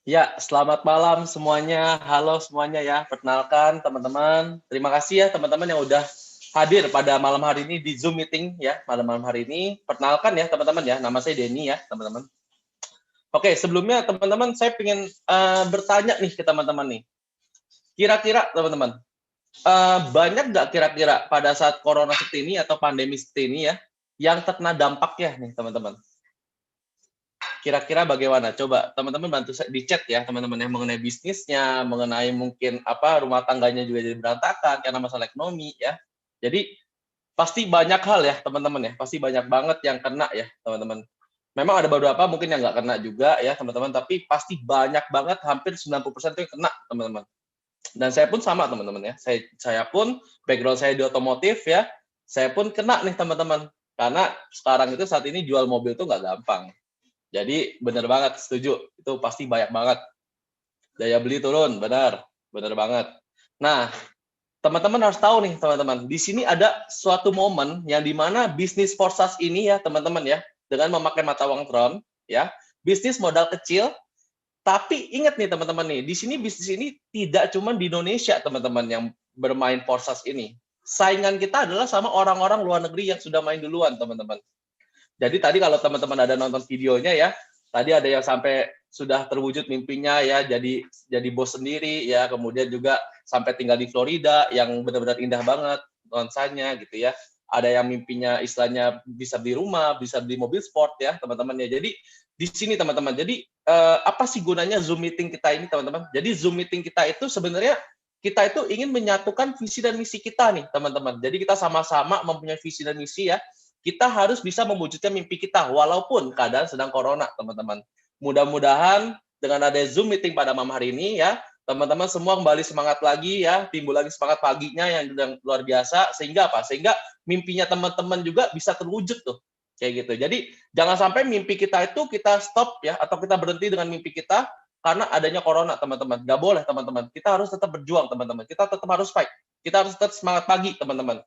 Ya, selamat malam semuanya. Halo semuanya ya. Perkenalkan teman-teman. Terima kasih ya teman-teman yang udah hadir pada malam hari ini di Zoom meeting ya. Malam-malam hari ini. Perkenalkan ya teman-teman ya. Nama saya Denny ya teman-teman. Oke, sebelumnya teman-teman saya ingin bertanya nih ke teman-teman nih. Kira-kira teman-teman, banyak nggak kira-kira pada saat corona seperti ini atau pandemi seperti ini ya, yang terkena dampaknya nih teman-teman? Kira-kira bagaimana? Coba teman-teman bantu di chat ya teman-teman yang mengenai bisnisnya, mengenai mungkin apa rumah tangganya juga jadi berantakan karena masalah ekonomi ya. Jadi pasti banyak hal ya teman-teman ya, pasti banyak banget yang kena ya teman-teman. Memang ada beberapa mungkin yang nggak kena juga ya teman-teman, tapi pasti banyak banget, hampir 90% itu yang kena teman-teman. Dan saya pun sama teman-teman ya, saya pun background saya di otomotif ya, saya pun kena nih teman-teman. Karena sekarang itu saat ini jual mobil itu nggak gampang. Jadi benar banget, setuju. Itu pasti banyak banget. Daya beli turun, benar banget. Nah, teman-teman harus tahu nih, teman-teman. Di sini ada suatu momen yang dimana bisnis Forsas ini ya, teman-teman ya, dengan memakai mata uang Tron, ya, bisnis modal kecil. Tapi ingat nih, teman-teman nih, di sini bisnis ini tidak cuma di Indonesia, teman-teman, yang bermain Forsas ini. Saingan kita adalah sama orang-orang luar negeri yang sudah main duluan, teman-teman. Jadi tadi kalau teman-teman ada nonton videonya ya, tadi ada yang sampai sudah terwujud mimpinya ya, jadi bos sendiri ya, kemudian juga sampai tinggal di Florida yang benar-benar indah banget nuansanya gitu ya. Ada yang mimpinya istilahnya bisa beli rumah, bisa beli mobil sport ya, teman-teman ya. Jadi di sini teman-teman. Jadi apa sih gunanya Zoom meeting kita ini, teman-teman? Jadi Zoom meeting kita itu sebenarnya kita itu ingin menyatukan visi dan misi kita nih, teman-teman. Jadi kita sama-sama mempunyai visi dan misi ya, kita harus bisa mewujudkan mimpi kita walaupun keadaan sedang corona, teman-teman. Mudah-mudahan dengan ada Zoom meeting pada malam hari ini ya, teman-teman semua kembali semangat lagi ya, timbul lagi semangat paginya yang luar biasa, sehingga apa? Sehingga mimpinya teman-teman juga bisa terwujud tuh. Kayak gitu. Jadi jangan sampai mimpi kita itu kita stop ya, atau kita berhenti dengan mimpi kita karena adanya corona, teman-teman. Nggak boleh, teman-teman. Kita harus tetap berjuang, teman-teman. Kita tetap harus fight. Kita harus tetap semangat pagi, teman-teman.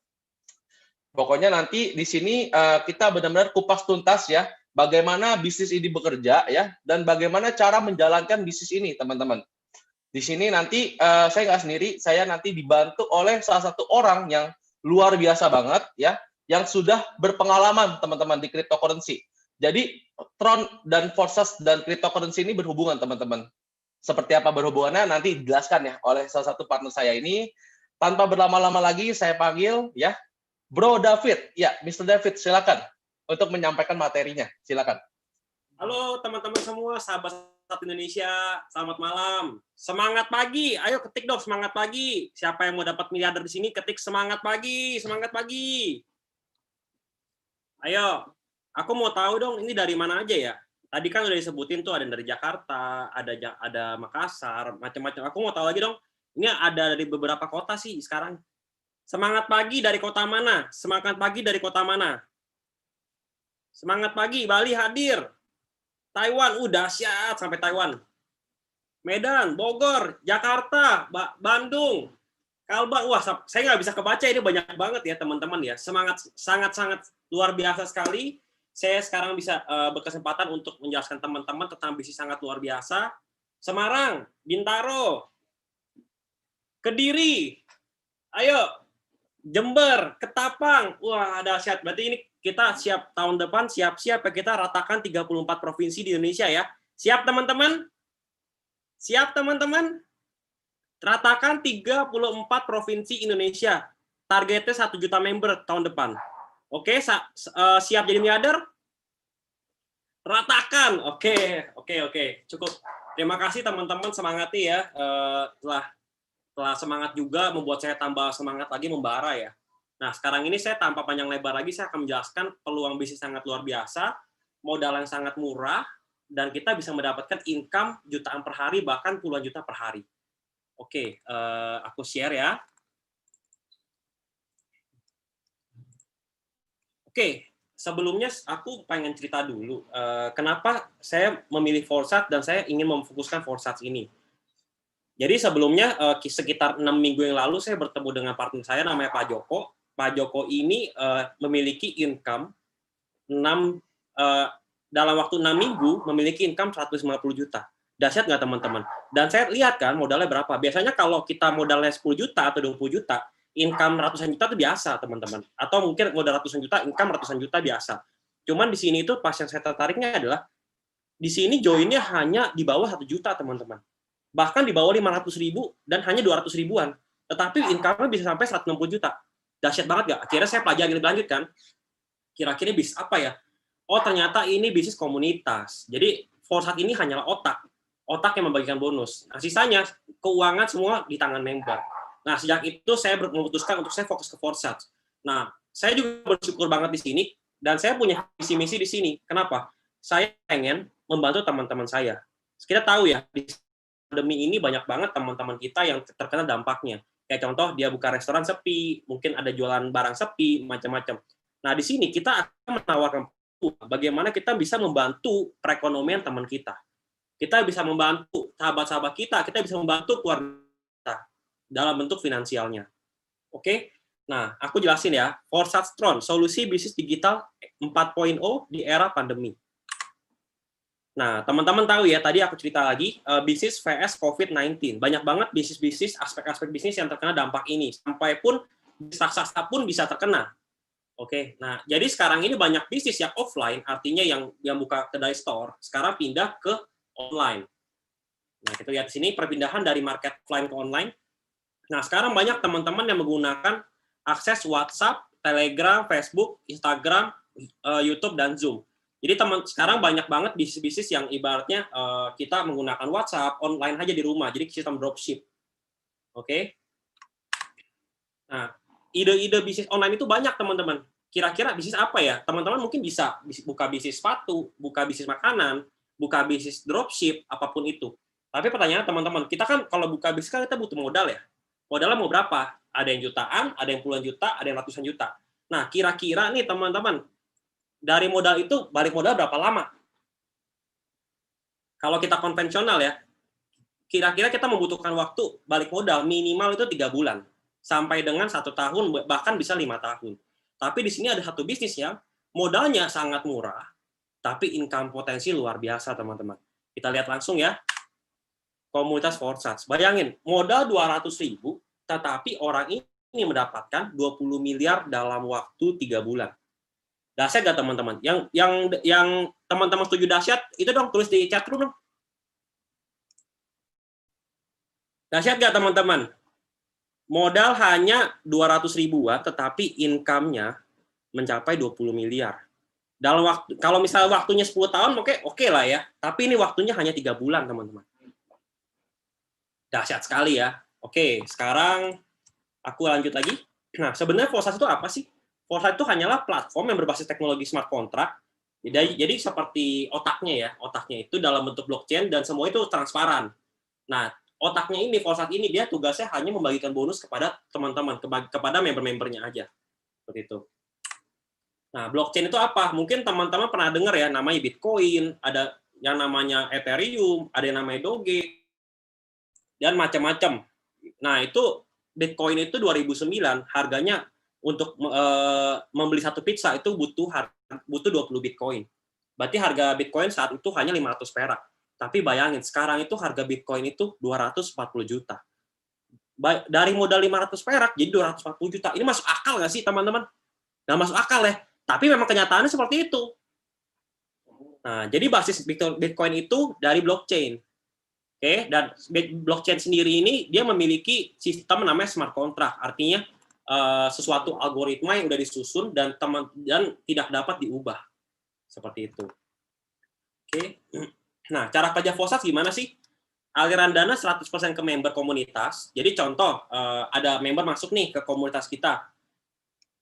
Pokoknya nanti di sini kita benar-benar kupas tuntas ya, bagaimana bisnis ini bekerja ya, dan bagaimana cara menjalankan bisnis ini, teman-teman. Di sini nanti saya nggak sendiri, saya nanti dibantu oleh salah satu orang yang luar biasa banget ya, yang sudah berpengalaman, teman-teman, di cryptocurrency. Jadi Tron dan Forsas dan cryptocurrency ini berhubungan, teman-teman. Seperti apa berhubungannya nanti dijelaskan ya oleh salah satu partner saya ini. Tanpa berlama-lama lagi, saya panggil ya Bro David, ya Mr. David, silakan untuk menyampaikan materinya, silakan. Halo teman-teman semua, sahabat Indonesia, selamat malam. Semangat pagi, ayo ketik dong semangat pagi. Siapa yang mau dapat miliarder di sini, ketik semangat pagi, semangat pagi. Ayo, aku mau tahu dong ini dari mana aja ya. Tadi kan udah disebutin tuh ada dari Jakarta, ada Makassar, macam-macam. Aku mau tahu lagi dong, ini ada dari beberapa kota sih sekarang. Semangat pagi dari kota mana? Semangat pagi dari kota mana? Semangat pagi, Bali hadir. Taiwan, udah dahsyat sampai Taiwan. Medan, Bogor, Jakarta, Bandung, Kalbar. Wah, saya nggak bisa kebaca, ini banyak banget ya teman-teman ya. Semangat, sangat-sangat luar biasa sekali. Saya sekarang bisa berkesempatan untuk menjelaskan teman-teman tentang bisnis sangat luar biasa. Semarang, Bintaro, Kediri, ayo, Jember, Ketapang, wah dahsyat. Berarti ini kita siap tahun depan, siap-siap ya kita ratakan 34 provinsi di Indonesia ya. Siap teman-teman? Siap teman-teman? Ratakan 34 provinsi Indonesia. Targetnya 1 juta member tahun depan. Oke, siap jadi miliarder? Ratakan. Oke. Cukup. Terima kasih teman-teman, semangati ya. Telah semangat juga membuat saya tambah semangat lagi membara ya. Nah, sekarang ini saya tanpa panjang lebar lagi, saya akan menjelaskan peluang bisnis sangat luar biasa, modal yang sangat murah, dan kita bisa mendapatkan income jutaan per hari, bahkan puluhan juta per hari. Oke, aku share ya. Oke, sebelumnya aku pengen cerita dulu, kenapa saya memilih Forsats dan saya ingin memfokuskan Forsats ini. Jadi sebelumnya sekitar 6 minggu yang lalu saya bertemu dengan partner saya namanya Pak Joko. Pak Joko ini memiliki income dalam waktu 6 minggu memiliki income 150 juta. Dahsyat nggak teman-teman? Dan saya lihat kan modalnya berapa. Biasanya kalau kita modalnya 10 juta atau 20 juta, income ratusan juta itu biasa teman-teman. Atau mungkin modal ratusan juta, income ratusan juta biasa. Cuman di sini itu pas yang saya tertariknya adalah di sini joinnya hanya di bawah 1 juta teman-teman. Bahkan di bawah 500 ribu dan hanya 200 ribuan. Tetapi income-nya bisa sampai 160 juta. Dahsyat banget nggak? Akhirnya saya pelajari lebih lanjut kan. Kira-kira bisnis apa ya? Oh ternyata ini bisnis komunitas. Jadi Forsat ini hanyalah otak yang membagikan bonus. Nah, sisanya keuangan semua di tangan member. Nah, sejak itu saya memutuskan untuk saya fokus ke Forsat. Nah, saya juga bersyukur banget di sini dan saya punya visi misi di sini. Kenapa? Saya pengen membantu teman-teman saya. Kita tahu ya, di pandemi ini banyak banget teman-teman kita yang terkena dampaknya. Kayak contoh dia buka restoran sepi, mungkin ada jualan barang sepi, macam-macam. Nah, di sini kita akan menawarkan bagaimana kita bisa membantu perekonomian teman kita. Kita bisa membantu sahabat-sahabat kita bisa membantu keluarga kita dalam bentuk finansialnya. Oke? Nah, aku jelasin ya. Forsat Stron, solusi bisnis digital 4.0 di era pandemi. Nah, teman-teman tahu ya, tadi aku cerita lagi, bisnis VS COVID-19. Banyak banget bisnis-bisnis, aspek-aspek bisnis yang terkena dampak ini. Sampai pun bisnis raksasa pun bisa terkena. Oke, nah jadi sekarang ini banyak bisnis yang offline, artinya yang buka kedai store, sekarang pindah ke online. Nah, kita lihat di sini perpindahan dari market offline ke online. Nah, sekarang banyak teman-teman yang menggunakan akses WhatsApp, Telegram, Facebook, Instagram, YouTube, dan Zoom. Jadi sekarang banyak banget bisnis-bisnis yang ibaratnya kita menggunakan WhatsApp online aja di rumah, jadi sistem dropship. Oke. Nah, ide-ide bisnis online itu banyak teman-teman. Kira-kira bisnis apa ya? Teman-teman mungkin bisa buka bisnis sepatu, buka bisnis makanan, buka bisnis dropship, apapun itu. Tapi pertanyaannya teman-teman, kita kan kalau buka bisnis kan kita butuh modal ya. Modalnya mau berapa? Ada yang jutaan, ada yang puluhan juta, ada yang ratusan juta. Nah, kira-kira nih teman-teman, dari modal itu balik modal berapa lama? Kalau kita konvensional ya, kira-kira kita membutuhkan waktu balik modal minimal itu 3 bulan. Sampai dengan 1 tahun, bahkan bisa 5 tahun. Tapi di sini ada satu bisnis yang modalnya sangat murah, tapi income potensi luar biasa, teman-teman. Kita lihat langsung ya. Komunitas Forsat. Bayangin, modal 200.000, tetapi orang ini mendapatkan 20 miliar dalam waktu 3 bulan. Dahsyat nggak, teman-teman? Yang teman-teman setuju dahsyat, itu dong, tulis di chat room dong. Dahsyat nggak, teman-teman? Modal hanya 200 ribuan, tetapi income-nya mencapai 20 miliar. Dalam waktu, kalau misalnya waktunya 10 tahun, oke lah ya. Tapi ini waktunya hanya 3 bulan, teman-teman. Dahsyat sekali ya. Oke, sekarang aku lanjut lagi. Nah, sebenarnya Forsat itu apa sih? Forsat itu hanyalah platform yang berbasis teknologi smart contract. Jadi seperti otaknya ya. Otaknya itu dalam bentuk blockchain dan semua itu transparan. Nah, otaknya ini, Forsat ini, dia tugasnya hanya membagikan bonus kepada teman-teman, kepada member-membernya aja. Seperti itu. Nah, blockchain itu apa? Mungkin teman-teman pernah dengar ya, namanya Bitcoin, ada yang namanya Ethereum, ada yang namanya Doge, dan macam-macam. Nah, itu Bitcoin itu 2009, harganya untuk membeli satu pizza itu butuh 20 Bitcoin. Berarti harga Bitcoin saat itu hanya 500 perak. Tapi bayangin, sekarang itu harga Bitcoin itu 240 juta. Dari modal 500 perak, jadi 240 juta. Ini masuk akal nggak sih, teman-teman? Nggak masuk akal ya. Tapi memang kenyataannya seperti itu. Nah, jadi basis Bitcoin itu dari blockchain. Oke, dan blockchain sendiri ini dia memiliki sistem namanya smart contract. Artinya sesuatu algoritma yang udah disusun dan tidak dapat diubah. Seperti itu. Oke. Nah, cara kerja Forsat gimana sih? Aliran dana 100% ke member komunitas. Jadi contoh, ada member masuk nih ke komunitas kita.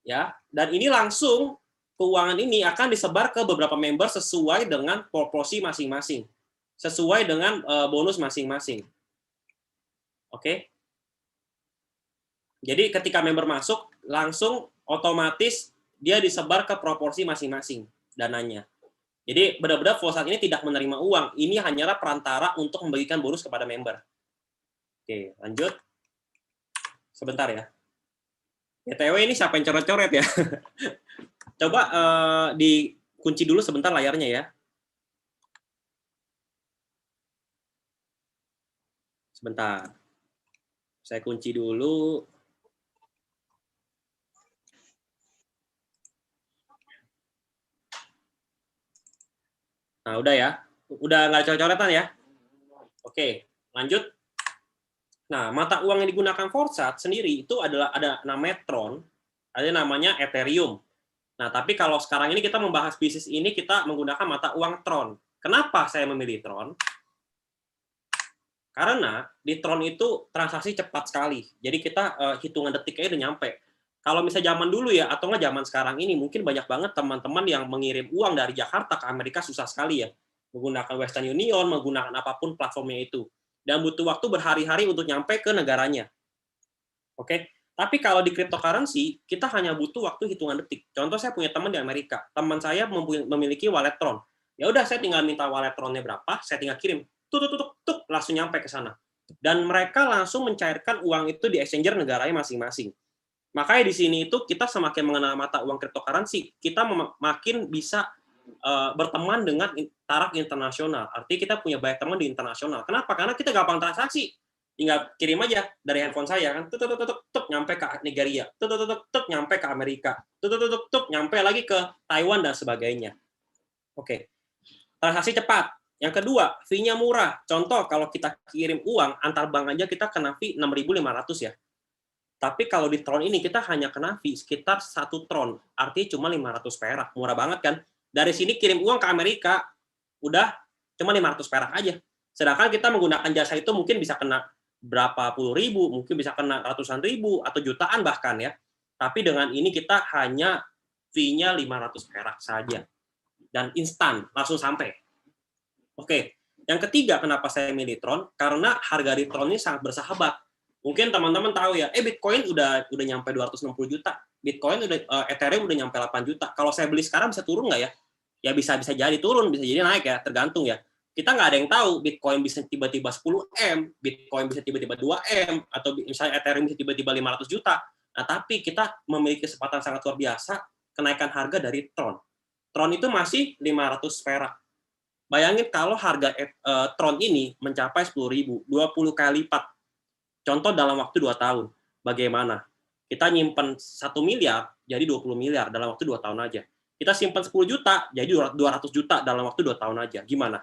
Ya, dan ini langsung keuangan ini akan disebar ke beberapa member sesuai dengan proporsi masing-masing. Sesuai dengan bonus masing-masing. Oke. Jadi ketika member masuk, langsung otomatis dia disebar ke proporsi masing-masing dananya. Jadi benar-benar Forsat ini tidak menerima uang. Ini hanyalah perantara untuk membagikan bonus kepada member. Oke, lanjut. Sebentar ya. BTW ini siapa yang coret-coret ya? Coba di kunci dulu sebentar layarnya ya. Sebentar. Saya kunci dulu. Nah, udah ya. Udah nggak coret-coretan ya? Oke, lanjut. Nah, mata uang yang digunakan Forsat sendiri itu adalah ada namanya Tron, ada namanya Ethereum. Nah, tapi kalau sekarang ini kita membahas bisnis ini, kita menggunakan mata uang Tron. Kenapa saya memilih Tron? Karena di Tron itu transaksi cepat sekali. Jadi kita hitungan detik aja udah nyampe. Kalau misalnya zaman dulu ya, atau nggak zaman sekarang ini, mungkin banyak banget teman-teman yang mengirim uang dari Jakarta ke Amerika susah sekali ya. Menggunakan Western Union, menggunakan apapun platformnya itu. Dan butuh waktu berhari-hari untuk nyampe ke negaranya. Oke? Tapi kalau di cryptocurrency, kita hanya butuh waktu hitungan detik. Contoh saya punya teman di Amerika. Teman saya memiliki wallet Tron. Ya udah, saya tinggal minta wallet Tronnya berapa, saya tinggal kirim. Tuk, langsung nyampe ke sana. Dan mereka langsung mencairkan uang itu di exchanger negaranya masing-masing. Makanya di sini itu kita semakin mengenal mata uang cryptocurrency, kita makin bisa berteman dengan taraf internasional. Artinya kita punya banyak teman di internasional. Kenapa? Karena kita gampang transaksi. Tinggal kirim aja dari handphone saya kan, tuk nyampe ke Nigeria, tuk nyampe ke Amerika, tuk nyampe lagi ke Taiwan dan sebagainya. Oke. Transaksi cepat. Yang kedua, fee-nya murah. Contoh kalau kita kirim uang antar bank aja kita kena fee 6.500 ya. Tapi kalau di Tron ini kita hanya kena fee sekitar 1 Tron, artinya cuma 500 perak. Murah banget kan? Dari sini kirim uang ke Amerika, udah cuma 500 perak aja. Sedangkan kita menggunakan jasa itu mungkin bisa kena berapa puluh ribu, mungkin bisa kena ratusan ribu, atau jutaan bahkan ya. Tapi dengan ini kita hanya fee-nya 500 perak saja. Dan instan, langsung sampai. Oke, yang ketiga kenapa saya milih Tron? Karena harga di Tron ini sangat bersahabat. Mungkin teman-teman tahu ya, Bitcoin udah nyampe 260 juta. Bitcoin Ethereum udah nyampe 8 juta. Kalau saya beli sekarang bisa turun nggak ya? Ya bisa jadi turun, bisa jadi naik ya, tergantung ya. Kita nggak ada yang tahu, Bitcoin bisa tiba-tiba 10M, Bitcoin bisa tiba-tiba 2M, atau misalnya Ethereum bisa tiba-tiba 500 juta. Nah, tapi kita memiliki kesempatan sangat luar biasa kenaikan harga dari Tron. Tron itu masih 500 perak. Bayangin kalau harga Tron ini mencapai 10.000, 20 kali lipat. Contoh dalam waktu 2 tahun. Bagaimana? Kita nyimpen 1 miliar, jadi 20 miliar dalam waktu 2 tahun aja. Kita simpan 10 juta, jadi 200 juta dalam waktu 2 tahun aja. Gimana?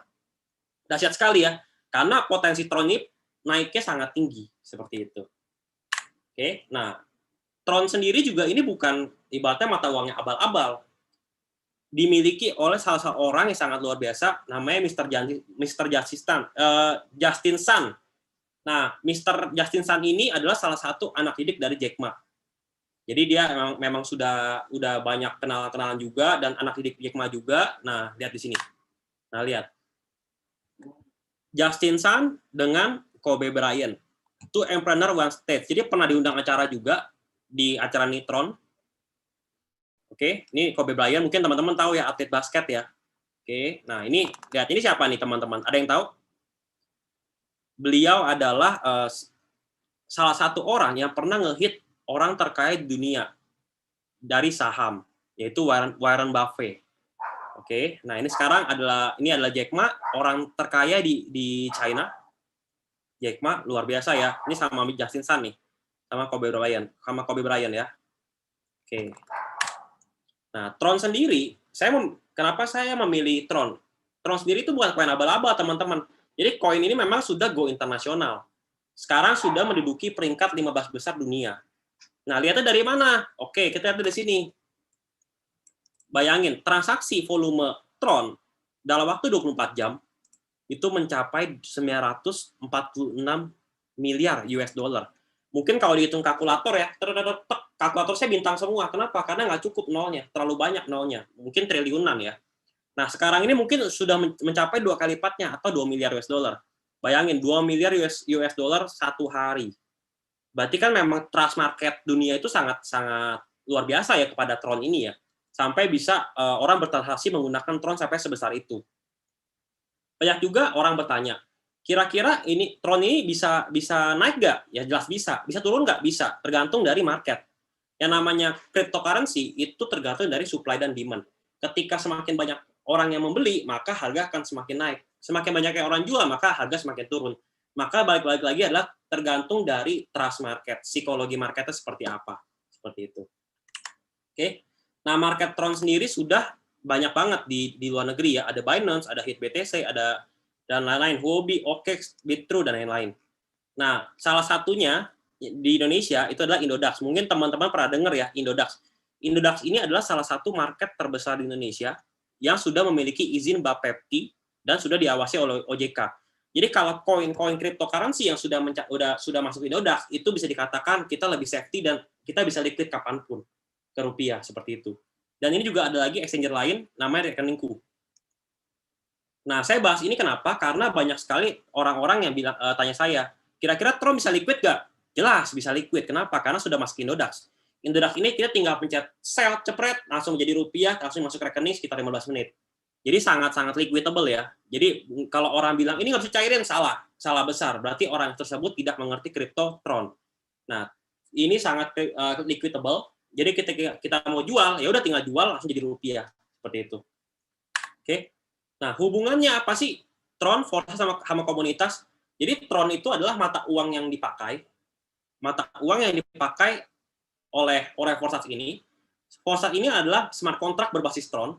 Dahsyat sekali ya. Karena potensi Tron ini naiknya sangat tinggi. Seperti itu. Oke, nah Tron sendiri juga ini bukan ibaratnya mata uangnya abal-abal. Dimiliki oleh salah seorang yang sangat luar biasa, namanya Mr. Justin Sun. Nah, Mr. Justin Sun ini adalah salah satu anak didik dari Jack Ma. Jadi dia memang udah banyak kenalan juga, dan anak didik Jack Ma juga. Nah, lihat di sini. Nah, lihat. Justin Sun dengan Kobe Bryant. Two Entrepreneur One Stage. Jadi pernah diundang acara juga, di acara Nitron. Oke, ini Kobe Bryant, mungkin teman-teman tahu ya, atlet basket ya. Oke, nah ini, lihat, ini siapa nih teman-teman? Ada yang tahu? Beliau adalah salah satu orang yang pernah ngehit orang terkait dunia dari saham, yaitu Warren Buffett. Oke, nah ini sekarang adalah Jack Ma, orang terkaya di China. Jack Ma luar biasa ya. Ini sama Justin Sun nih, sama Kobe Bryant ya. Oke. Nah, Tron sendiri, kenapa saya memilih Tron? Tron sendiri itu bukan koin abal-abal, teman-teman. Jadi koin ini memang sudah go internasional. Sekarang sudah menduduki peringkat 15 besar dunia. Nah, lihatnya dari mana? Oke, kita lihat dari sini. Bayangin, transaksi volume Tron dalam waktu 24 jam itu mencapai 946 miliar US dollar. Mungkin kalau dihitung kalkulator ya, kalkulator saya bintang semua. Kenapa? Karena nggak cukup nolnya, terlalu banyak nolnya. Mungkin triliunan ya. Nah, sekarang ini mungkin sudah mencapai 2 kali lipatnya, atau 2 miliar US dollar. Bayangin, 2 miliar US dollar satu hari. Berarti kan memang trust market dunia itu sangat luar biasa ya kepada Tron ini ya. Sampai bisa orang bertransaksi menggunakan Tron sampai sebesar itu. Banyak juga orang bertanya, kira-kira ini Tron ini bisa naik nggak? Ya jelas bisa. Bisa turun nggak? Bisa. Tergantung dari market. Yang namanya cryptocurrency itu tergantung dari supply dan demand. ketika semakin banyak orang yang membeli, maka harga akan semakin naik. Semakin banyak yang orang jual, maka harga semakin turun. Maka balik lagi adalah tergantung dari trust market, psikologi marketnya seperti apa. Seperti itu. Oke. Nah, market Tron sendiri sudah banyak banget di luar negeri ya. Ada Binance, ada HitBTC, ada dan lain-lain, Huobi, OKEX, Bitrue, dan lain-lain. Nah, salah satunya di Indonesia itu adalah Indodax. Mungkin teman-teman pernah dengar ya, Indodax. Indodax ini adalah salah satu market terbesar di Indonesia yang sudah memiliki izin Bapepti dan sudah diawasi oleh OJK. Jadi kalau koin-koin cryptocurrency yang sudah masuk Indodax, itu bisa dikatakan kita lebih safety dan kita bisa liquid kapanpun ke rupiah, seperti itu. Dan ini juga ada lagi exchanger lain, namanya Rekeningku. Nah, saya bahas ini kenapa? Karena banyak sekali orang-orang yang bilang tanya saya, kira-kira Tron bisa liquid nggak? Jelas bisa liquid. Kenapa? Karena sudah masuk Indodax. Indodax ini kita tinggal pencet sell, cepret, langsung jadi rupiah, langsung masuk rekening sekitar 15 menit. Jadi sangat-sangat liquidable ya. Jadi kalau orang bilang, ini nggak bisa cairin, salah. Salah besar. Berarti orang tersebut tidak mengerti kripto Tron. Nah, ini sangat liquidable. Jadi kita mau jual, ya udah tinggal jual, langsung jadi rupiah. Seperti itu. Oke. Nah, hubungannya apa sih Tron, Forza sama komunitas? Jadi Tron itu adalah mata uang yang dipakai. Mata uang yang dipakai oleh Forsat ini. Forsat ini adalah smart contract berbasis Tron.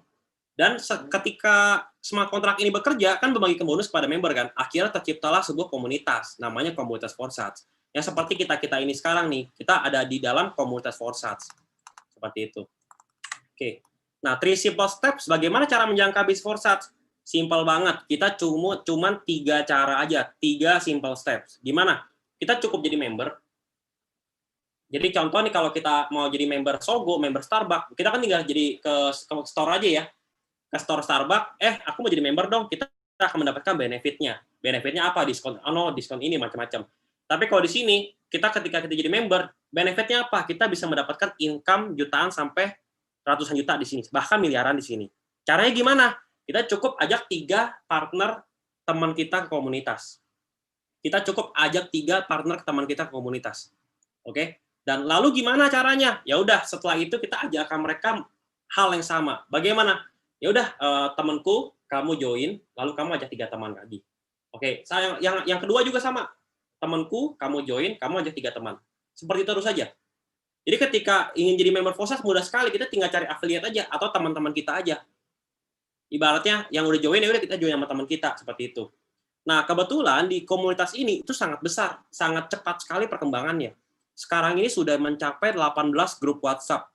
Dan ketika smart contract ini bekerja, kan membagikan bonus kepada member kan. Akhirnya terciptalah sebuah komunitas, namanya komunitas Forsat. Yang seperti kita ini sekarang nih, kita ada di dalam komunitas Forsat. Seperti itu. Oke. Nah, 3 simple steps, bagaimana cara menjangkau bis Forsat? Simple banget. Kita cuman 3 cara aja, 3 simple steps. Gimana? Kita cukup jadi member. Jadi contoh nih kalau kita mau jadi member Sogo, member Starbucks, kita kan tinggal jadi ke store aja ya. Ke store Starbucks, aku mau jadi member dong, kita akan mendapatkan benefitnya. Benefitnya apa? Diskon, diskon ini macam-macam. Tapi kalau di sini, ketika kita jadi member, benefitnya apa? Kita bisa mendapatkan income jutaan sampai ratusan juta di sini, bahkan miliaran di sini. Caranya gimana? Kita cukup ajak 3 partner teman kita ke komunitas. Kita cukup ajak 3 partner teman kita ke komunitas. Oke? Dan lalu gimana caranya? Ya udah, setelah itu kita ajarkan mereka hal yang sama. Bagaimana? Ya udah, temanku, kamu join, lalu kamu ajak 3 teman lagi. Oke, yang kedua juga sama. Temanku, kamu join, kamu ajak 3 teman. Seperti itu terus saja. Jadi ketika ingin jadi member Forsat mudah sekali, kita tinggal cari affiliate aja atau teman-teman kita aja. Ibaratnya yang udah join, ya udah kita join sama teman kita, seperti itu. Nah, kebetulan di komunitas ini itu sangat besar, sangat cepat sekali perkembangannya. Sekarang ini sudah mencapai 18 grup WhatsApp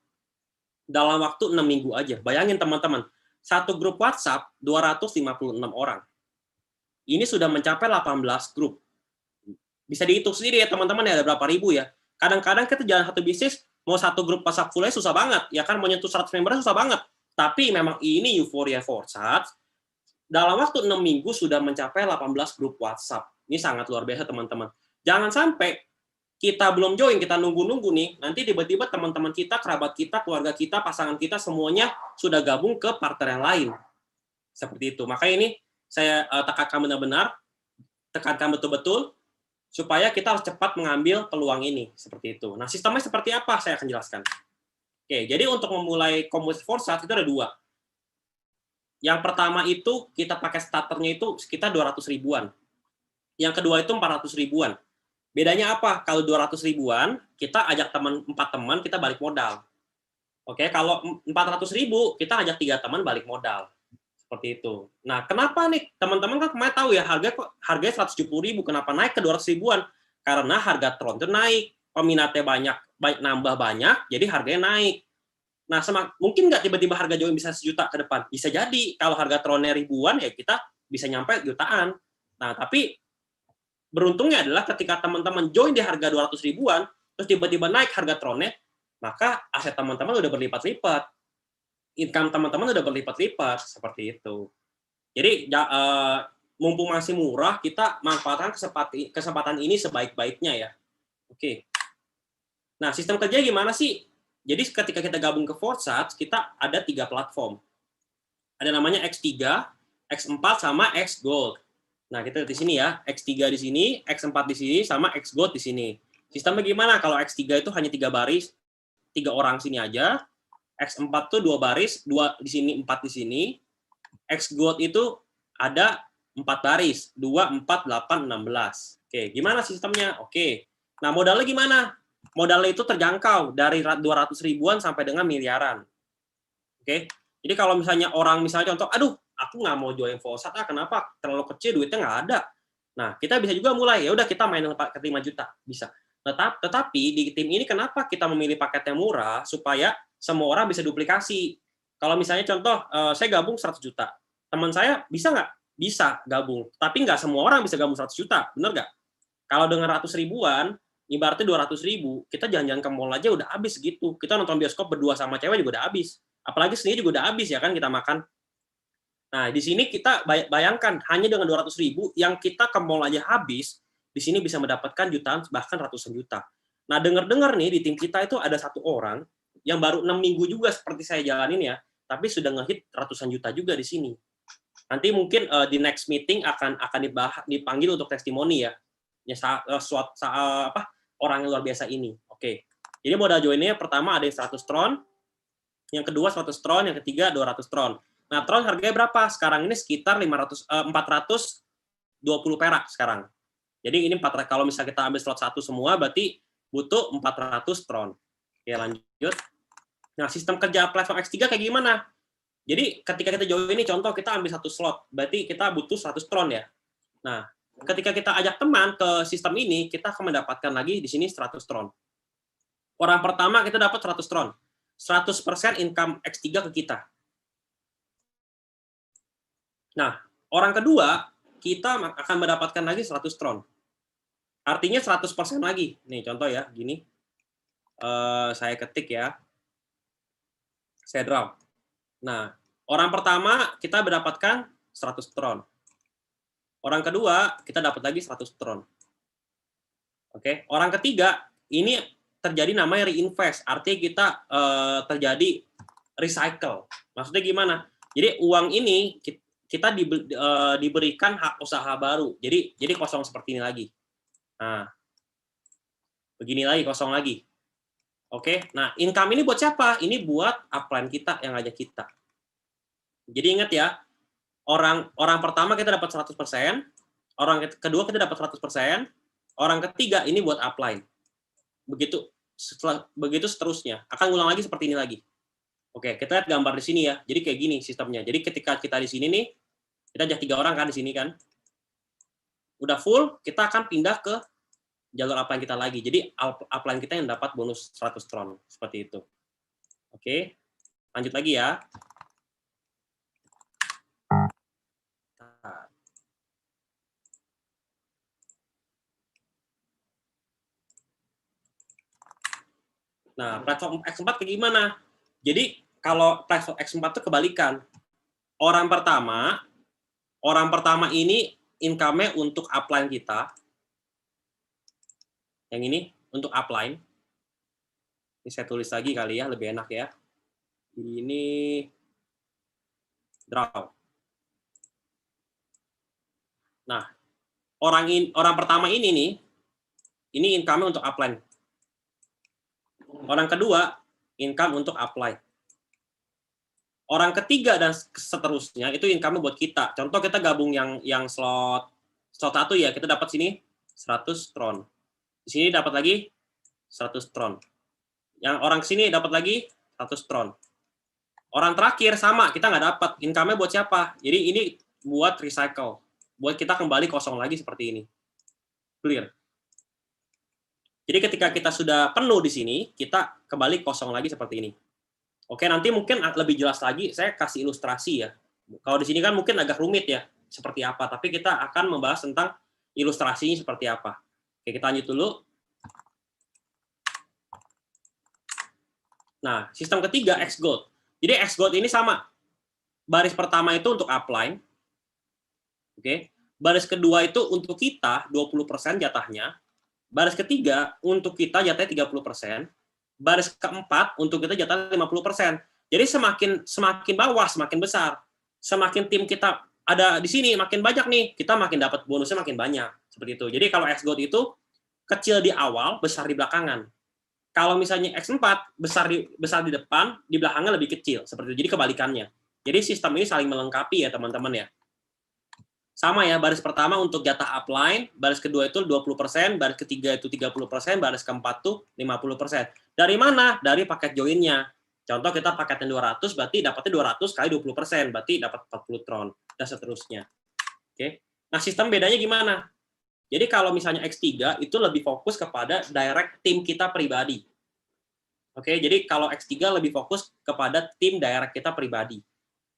dalam waktu 6 minggu aja. Bayangin teman-teman, satu grup WhatsApp 256 orang. Ini sudah mencapai 18 grup. Bisa dihitung sendiri ya teman-teman, ya ada berapa ribu ya. Kadang-kadang kita jalan satu bisnis, mau satu grup WhatsApp full susah banget. Ya kan, menyentuh 100 member susah banget. Tapi memang ini euforia Forsat. Dalam waktu 6 minggu sudah mencapai 18 grup WhatsApp. Ini sangat luar biasa teman-teman. Jangan sampai kita belum join, kita nunggu-nunggu nih, nanti tiba-tiba teman-teman kita, kerabat kita, keluarga kita, pasangan kita, semuanya sudah gabung ke partner yang lain. Seperti itu. Makanya ini saya tekankan benar-benar, tekankan betul-betul, supaya kita harus cepat mengambil peluang ini. Seperti itu. Nah, sistemnya seperti apa? Saya akan jelaskan. Oke, jadi untuk memulai komunitas Forsat itu ada 2. Yang pertama itu, kita pakai starternya itu sekitar 200 ribuan. Yang kedua itu 400 ribuan. Bedanya apa? Kalau 200 ribuan, kita ajak 4 teman, kita balik modal. Oke, kalau 400 ribu, kita ajak 3 teman balik modal. Seperti itu. Nah, kenapa nih? Teman-teman kan kemarin tahu ya, harganya 170 ribu. Kenapa naik ke 200 ribuan? Karena harga Tron itu naik. Peminatnya nambah banyak, jadi harganya naik. Nah, mungkin nggak tiba-tiba harga join bisa 1 juta ke depan? Bisa jadi. Kalau harga Tronnya ribuan, ya kita bisa nyampe jutaan. Nah, tapi beruntungnya adalah ketika teman-teman join di harga 200 ribuan, terus tiba-tiba naik harga Tronnya, maka aset teman-teman udah berlipat-lipat. Income teman-teman udah berlipat-lipat, seperti itu. Jadi, mumpung masih murah, kita manfaatkan kesempatan ini sebaik-baiknya ya. Oke. Nah, sistem kerja gimana sih? Jadi ketika kita gabung ke Forsat, kita ada 3 platform. Ada namanya X3, X4, sama X Gold. Nah, kita lihat di sini ya, X3 di sini, X4 di sini, sama X Gold di sini. Sistemnya gimana? Kalau X3 itu hanya 3 baris, 3 orang sini aja. X4 tuh 2 baris, 2 di sini, 4 di sini. X gold itu ada 4 baris, 2, 4, 8, 16. Oke, gimana sistemnya? Oke. Nah, modalnya gimana? Modalnya itu terjangkau dari 200 ribuan sampai dengan miliaran. Oke. Jadi kalau misalnya orang misalnya contoh, aduh, aku nggak mau join Volsat, kenapa? Terlalu kecil, duitnya nggak ada. Nah, kita bisa juga mulai, ya udah kita main paket 5 juta, bisa. Tetapi di tim ini kenapa kita memilih paket yang murah supaya semua orang bisa duplikasi. Kalau misalnya contoh, saya gabung 100 juta. Teman saya bisa nggak? Bisa gabung. Tapi nggak semua orang bisa gabung 100 juta. Bener nggak? Kalau dengan ratus ribuan, ibaratnya 200 ribu, kita jalan-jalan ke mall aja udah habis gitu. Kita nonton bioskop berdua sama cewek juga udah habis. Apalagi sendiri juga udah habis ya kan kita makan. Nah, di sini kita bayangkan hanya dengan 200 ribu yang kita ke mall aja habis, di sini bisa mendapatkan jutaan bahkan ratusan juta. Nah, dengar-dengar nih di tim kita itu ada satu orang yang baru 6 minggu juga seperti saya jalanin ya, tapi sudah ngehit ratusan juta juga di sini. Nanti mungkin di next meeting akan dipanggil untuk testimoni ya. Orang yang luar biasa ini. Oke. Jadi modal joinnya pertama ada yang 100 tron, yang kedua 100 tron, yang ketiga 200 tron. Nah, tron harganya berapa? Sekarang ini sekitar 420 perak sekarang. Jadi ini kalau misalnya kita ambil slot 1 semua, berarti butuh 400 tron. Oke, lanjut. Nah, sistem kerja platform X3 kayak gimana? Jadi ketika kita join ini, contoh kita ambil 1 slot, berarti kita butuh 100 tron ya. Nah, ketika kita ajak teman ke sistem ini, kita akan mendapatkan lagi di sini 100 tron. Orang pertama kita dapat 100 tron. 100% income X3 ke kita. Nah, orang kedua, kita akan mendapatkan lagi 100 tron. Artinya 100% lagi. Nih, contoh ya, gini. Saya ketik ya. Saya draw. Nah, orang pertama kita mendapatkan 100 tron. Orang kedua, kita dapat lagi 100 tron. Oke, orang ketiga, ini terjadi namanya reinvest. Artinya kita terjadi recycle. Maksudnya gimana? Jadi uang ini kita diberikan hak usaha baru. Jadi kosong seperti ini lagi. Nah, begini lagi, kosong lagi. Oke, nah income ini buat siapa? Ini buat upline kita yang ngajak kita. Jadi ingat ya, orang pertama kita dapat 100%, orang kedua kita dapat 100%, orang ketiga ini buat upline. Begitu seterusnya. Akan ulang lagi seperti ini lagi. Oke, kita lihat gambar di sini ya. Jadi kayak gini sistemnya. Jadi ketika kita di sini nih, kita ajak 3 orang kan di sini kan. Udah full, kita akan pindah ke jalur upline kita lagi. Jadi upline kita yang dapat bonus 100 tron seperti itu. Oke. Lanjut lagi ya. Nah, platform X4 kayak gimana? Jadi kalau platform X4 itu kebalikan. Orang pertama ini income-nya untuk upline kita. Yang ini untuk upline. Ini saya tulis lagi kali ya, lebih enak ya. Ini draw. Nah, orang pertama ini nih, ini income-nya untuk upline. Orang kedua, income untuk upline. Orang ketiga dan seterusnya itu income buat kita. Contoh kita gabung yang slot 1 ya, kita dapat sini 100 tron. Di sini dapat lagi 100 tron. Yang orang sini dapat lagi 100 tron. Orang terakhir sama, kita nggak dapat. Income-nya buat siapa? Jadi ini buat recycle. Buat kita kembali kosong lagi seperti ini. Clear? Jadi ketika kita sudah penuh di sini, kita kembali kosong lagi seperti ini. Oke, nanti mungkin lebih jelas lagi, saya kasih ilustrasi ya. Kalau di sini kan mungkin agak rumit ya, seperti apa. Tapi kita akan membahas tentang ilustrasinya seperti apa. Oke, kita lanjut dulu. Nah, sistem ketiga, X-Gold. Jadi X-Gold ini sama. Baris pertama itu untuk upline. Oke. Baris kedua itu untuk kita, 20% jatahnya. Baris ketiga untuk kita jatahnya 30%. Baris keempat untuk kita jatah 50%. Jadi semakin bawah semakin besar. Semakin tim kita ada di sini makin banyak nih, kita makin dapat bonusnya makin banyak. Seperti itu. Jadi kalau X-Gold itu kecil di awal, besar di belakangan. Kalau misalnya X4 besar di depan, di belakangnya lebih kecil, seperti itu. Jadi kebalikannya. Jadi sistem ini saling melengkapi ya teman-teman ya. Sama ya, baris pertama untuk jatah upline, baris kedua itu 20%, baris ketiga itu 30%, baris keempat tuh 50%. Dari mana? Dari paket join-nya. Contoh kita paketnya 200, berarti dapatnya 200 kali 20%, berarti dapat 40 tron, dan seterusnya. Oke. Nah, sistem bedanya gimana? Jadi kalau misalnya X3 itu lebih fokus kepada direct tim kita pribadi. Oke, jadi kalau X3 lebih fokus kepada tim direct kita pribadi.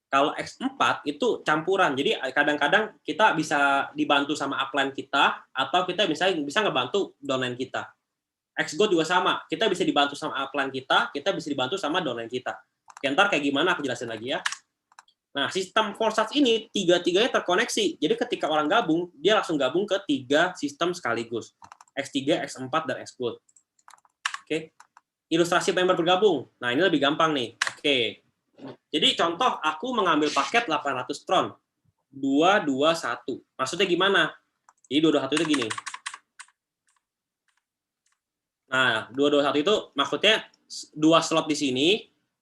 Kalau X4 itu campuran. Jadi kadang-kadang kita bisa dibantu sama upline kita atau kita bisa ngebantu downline kita. Xgo juga sama. Kita bisa dibantu sama upline kita bisa dibantu sama downline kita. Oke, ntar kayak gimana aku jelasin lagi ya. Nah, sistem Forsage ini tiga-tiganya terkoneksi. Jadi ketika orang gabung, dia langsung gabung ke 3 sistem sekaligus. X3, X4, dan Xgo. Oke. Ilustrasi member bergabung. Nah, ini lebih gampang nih. Oke. Jadi contoh, aku mengambil paket 800 tron. 221. Maksudnya gimana? Jadi 221 itu gini. Nah, 221 itu maksudnya 2 slot di sini,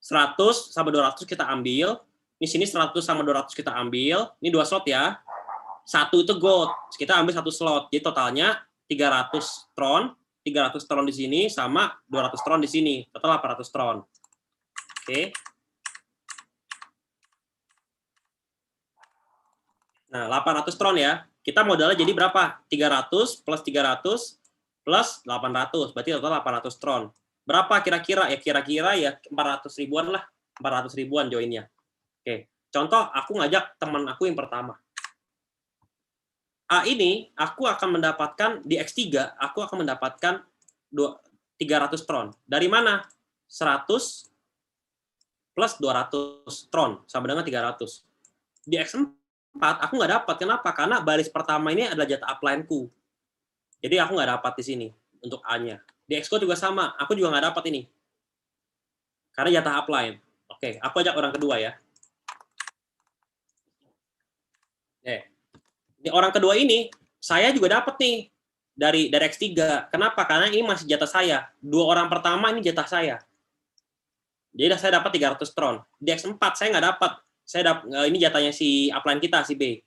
100 sama 200 kita ambil. Di sini 100 sama 200 kita ambil. Ini 2 slot ya. 1 itu gold. Kita ambil 1 slot. Jadi totalnya 300 tron. 300 tron di sini sama 200 tron di sini. Total 800 tron. Oke. Nah, 800 tron ya. Kita modalnya jadi berapa? 300 plus 300 plus 800. Berarti total 800 tron. Berapa kira-kira? Ya kira-kira ya 400 ribuan lah. 400 ribuan joinnya. Oke. Contoh, aku ngajak teman aku yang pertama. A ini, aku akan mendapatkan, di X3, aku akan mendapatkan 300 tron. Dari mana? 100 plus 200 tron. Sama dengan 300. Di X4, aku nggak dapat. Kenapa? Karena baris pertama ini adalah jatah upline-ku. Jadi aku nggak dapat di sini untuk A-nya. Di Xcode juga sama. Aku juga nggak dapat ini. Karena jatah upline. Oke, aku ajak orang kedua ya. Di orang kedua ini, saya juga dapat nih dari X3. Kenapa? Karena ini masih jatah saya. 2 orang pertama ini jatah saya. Jadi saya dapat 300 tron. Di X4 saya nggak dapat. Ini jatahnya si upline kita, si B.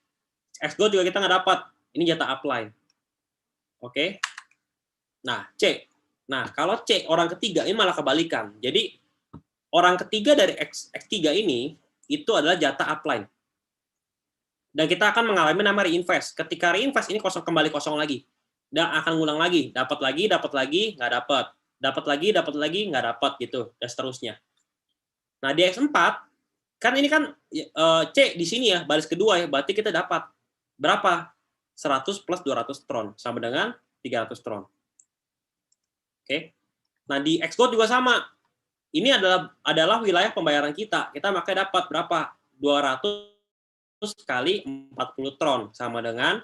Xgo juga kita nggak dapat. Ini jatah upline. Oke. Nah, C. Nah, kalau C, orang ketiga, ini malah kebalikan. Jadi, orang ketiga dari X3 ini, itu adalah jatah upline. Dan kita akan mengalami nama reinvest. Ketika reinvest, ini kembali kosong lagi. Dan akan ngulang lagi. Dapat lagi, nggak dapat. Dapat lagi, nggak dapat, gitu. Dan seterusnya. Nah, di X4, kan ini kan C di sini ya, baris kedua ya, berarti kita dapat berapa? 100 plus 200 tron, sama dengan 300 tron. Oke. Nah, di Xcode juga sama. Ini adalah wilayah pembayaran kita. Kita makanya dapat berapa? 200 kali 40 tron, sama dengan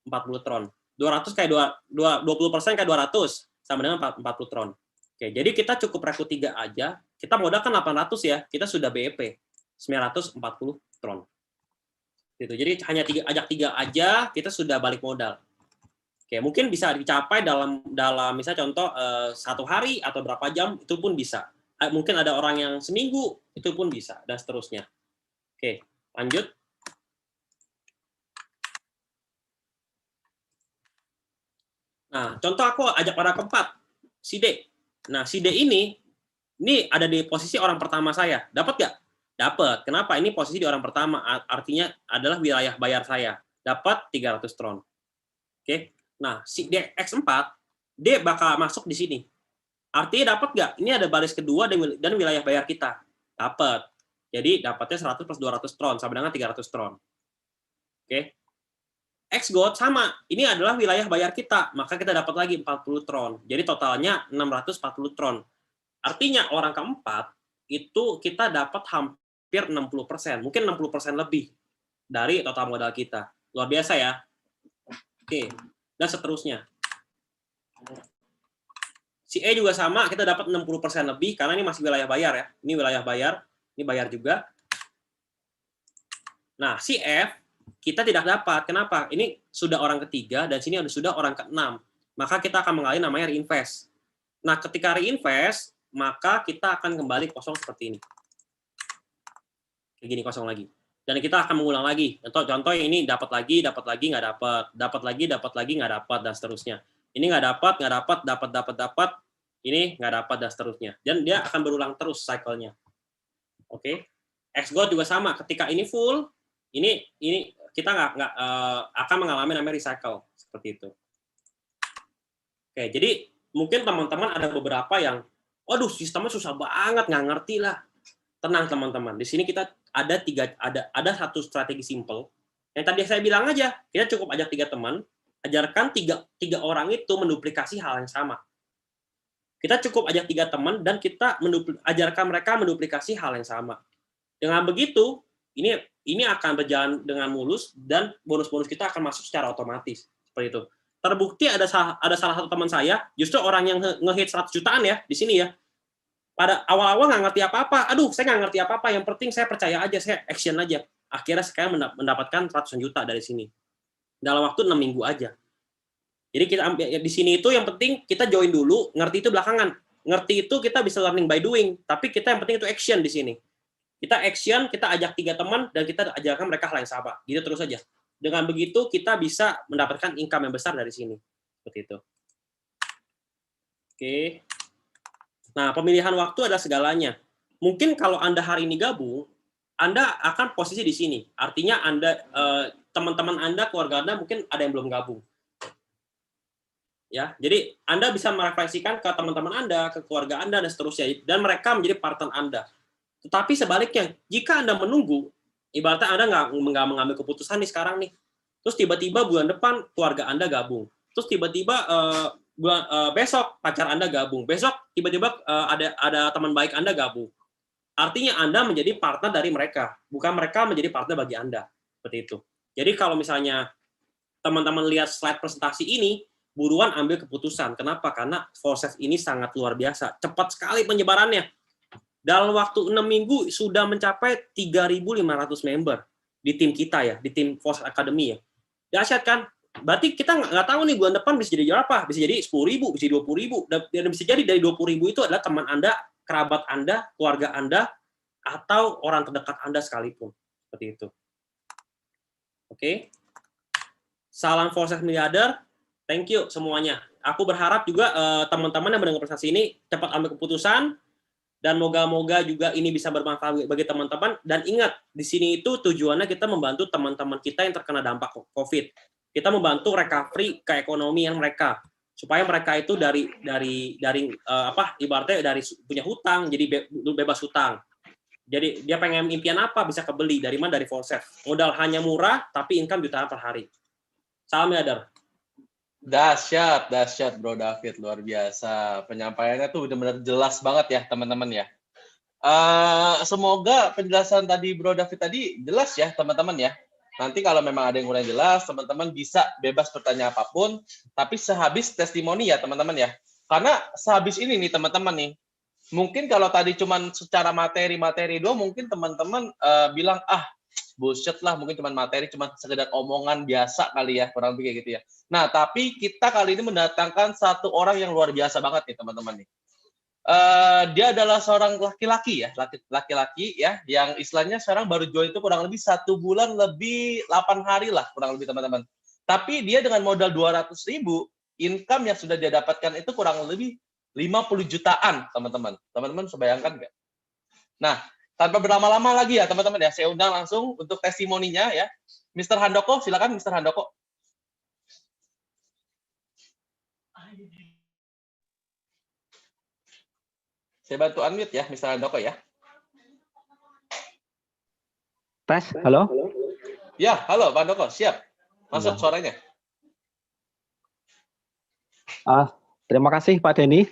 40 tron. 200 kali 20% kali 200, sama dengan 40 tron. Oke, jadi kita cukup rekrut 3 aja. Kita modalkan 800 ya, kita sudah BEP 940 tron. Gitu. Jadi hanya ajak 3 aja, kita sudah balik modal. Oke, mungkin bisa dicapai dalam misalnya contoh 1 hari atau berapa jam, itu pun bisa. Mungkin ada orang yang seminggu, itu pun bisa, dan seterusnya. Oke, lanjut. Nah, contoh aku ajak orang keempat, si D. Nah, si D ini ada di posisi orang pertama saya. Dapat nggak? Dapat. Kenapa? Ini posisi di orang pertama. Artinya adalah wilayah bayar saya. Dapat 300 tron. Oke. Nah, si X4, D bakal masuk di sini. Artinya dapat nggak? Ini ada baris kedua dan wilayah bayar kita. Dapat. Jadi dapatnya 100 plus 200 tron, sama dengan 300 tron. Oke. Xgot sama, ini adalah wilayah bayar kita, maka kita dapat lagi 40 tron. Jadi totalnya 640 tron. Artinya orang keempat itu kita dapat hampir 60%, mungkin 60% lebih dari total modal kita. Luar biasa ya. Oke, dan seterusnya. Si E juga sama, kita dapat 60% lebih karena ini masih wilayah bayar ya. Ini wilayah bayar, ini bayar juga. Nah, si F kita tidak dapat. Kenapa? Ini sudah orang ketiga dan sini sudah orang ke-6. Maka kita akan mengalami namanya reinvest. Nah, ketika reinvest, maka kita akan kembali kosong seperti ini. Kayak gini, kosong lagi. Dan kita akan mengulang lagi. Contoh ini dapat lagi, nggak dapat. Dapat lagi, nggak dapat, dan seterusnya. Ini nggak dapat, ini nggak dapat, dan seterusnya. Dan dia akan berulang terus cycle-nya. Oke. XGOT juga sama. Ketika ini full, ini kita nggak akan mengalami namanya recycle. Seperti itu. Oke, jadi mungkin teman-teman ada beberapa yang, waduh, sistemnya susah banget, nggak ngerti lah. Tenang teman-teman, di sini kita ada satu strategi simple. Yang tadi saya bilang aja, kita cukup ajak 3 teman, ajarkan tiga orang itu menduplikasi hal yang sama. Kita cukup ajak 3 teman dan kita ajarkan mereka menduplikasi hal yang sama. Dengan begitu, ini akan berjalan dengan mulus dan bonus-bonus kita akan masuk secara otomatis. Seperti itu. Terbukti ada salah satu teman saya, justru orang yang nge-hit 100 jutaan ya, di sini ya. Pada awal-awal nggak ngerti apa-apa. Aduh, saya nggak ngerti apa-apa. Yang penting saya percaya aja, saya action aja. Akhirnya saya mendapatkan ratusan juta dari sini. Dalam waktu 6 minggu aja. Jadi kita di sini itu yang penting kita join dulu, ngerti itu belakangan. Ngerti itu kita bisa learning by doing, tapi kita yang penting itu action di sini. Kita action, kita ajak 3 teman, dan kita ajarkan mereka hal yang sama. Gitu terus aja. Dengan begitu, kita bisa mendapatkan income yang besar dari sini. Seperti itu. Oke. Nah, pemilihan waktu adalah segalanya. Mungkin kalau Anda hari ini gabung, Anda akan posisi di sini. Artinya Anda, teman-teman Anda, keluarga Anda mungkin ada yang belum gabung. Ya, jadi Anda bisa merefleksikan ke teman-teman Anda, ke keluarga Anda, dan seterusnya. Dan mereka menjadi partner Anda. Tetapi sebaliknya, jika Anda menunggu, ibaratnya Anda nggak mengambil keputusan nih sekarang nih, terus tiba-tiba bulan depan keluarga Anda gabung, terus tiba-tiba besok pacar Anda gabung, besok tiba-tiba ada teman baik Anda gabung. Artinya Anda menjadi partner dari mereka, bukan mereka menjadi partner bagi Anda. Seperti itu. Jadi kalau misalnya teman-teman lihat slide presentasi ini, buruan ambil keputusan. Kenapa? Karena proses ini sangat luar biasa. Cepat sekali penyebarannya. Dalam waktu 6 minggu sudah mencapai 3.500 member di tim kita ya, di tim Force Academy ya. Dahsyat kan? Berarti kita nggak tahu nih bulan depan bisa jadi berapa, bisa jadi 10.000, bisa 20.000, dan bisa jadi dari 20.000 itu adalah teman Anda, kerabat Anda, keluarga Anda, atau orang terdekat Anda sekalipun. Seperti itu. Oke. Salam Forces Miliarder. Thank you semuanya. Aku berharap juga teman-teman yang mendengar presentasi ini cepat ambil keputusan, dan moga-moga juga ini bisa bermanfaat bagi teman-teman. Dan ingat, di sini itu tujuannya kita membantu teman-teman kita yang terkena dampak COVID. Kita membantu recovery keekonomian mereka, supaya mereka itu dari ibaratnya dari punya hutang jadi bebas hutang. Jadi dia pengen impian apa bisa kebeli, dari mana? Dari Forces. Modal hanya murah tapi income jutaan per hari. Salam Miliarder. Dahsyat Bro David, luar biasa. Penyampaiannya tuh benar-benar jelas banget ya teman-teman ya. Semoga penjelasan tadi Bro David tadi jelas ya teman-teman ya. Nanti kalau memang ada yang kurang jelas, teman-teman bisa bebas bertanya apapun, tapi sehabis testimoni ya teman-teman ya. Karena sehabis ini nih teman-teman nih, mungkin kalau tadi cuman secara materi doang, mungkin teman-teman bilang, bullshit lah, mungkin cuma materi, cuma sekedar omongan biasa kali ya, kurang lebih kayak gitu ya. Nah, tapi kita kali ini mendatangkan satu orang yang luar biasa banget nih teman-teman nih. Dia adalah seorang laki-laki ya, yang istilahnya sekarang baru join itu kurang lebih 1 bulan lebih 8 hari lah kurang lebih teman-teman. Tapi dia dengan modal 200.000, income yang sudah dia dapatkan itu kurang lebih 50 jutaan teman-teman. Teman-teman bisa bayangkan nggak? Nah, tanpa berlama-lama lagi ya teman-teman ya, saya undang langsung untuk testimoninya ya. Mr. Handoko, silakan Mr. Handoko. Saya bantu unmute ya, Mr. Handoko ya. Tes, halo? Ya, halo Pak Handoko, siap. Masuk suaranya. Terima kasih Pak Denny,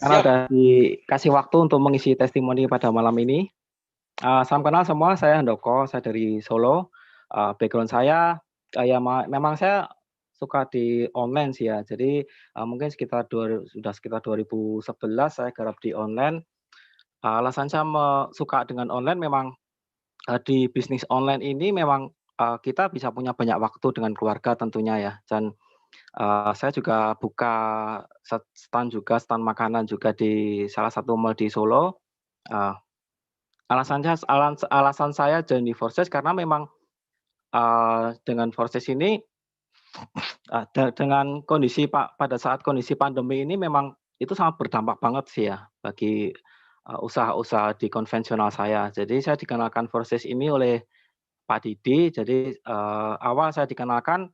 karena sudah dikasih waktu untuk mengisi testimoni pada malam ini. Salam kenal semua, saya Handoko, saya dari Solo. Background saya, memang saya suka di online sih ya. Jadi mungkin sudah sekitar 2011 saya garap di online. Alasan saya suka dengan online memang di bisnis online ini memang kita bisa punya banyak waktu dengan keluarga tentunya ya. Dan Saya juga buka stand juga, stand makanan juga di salah satu mall di Solo. Eee, alasan saya join di Forces karena memang, dengan Forces ini, dengan pada saat kondisi pandemi ini memang itu sangat berdampak banget sih ya bagi, usaha-usaha di konvensional saya. Jadi saya dikenalkan Forces ini oleh Pak Didi. Jadi, awal saya dikenalkan,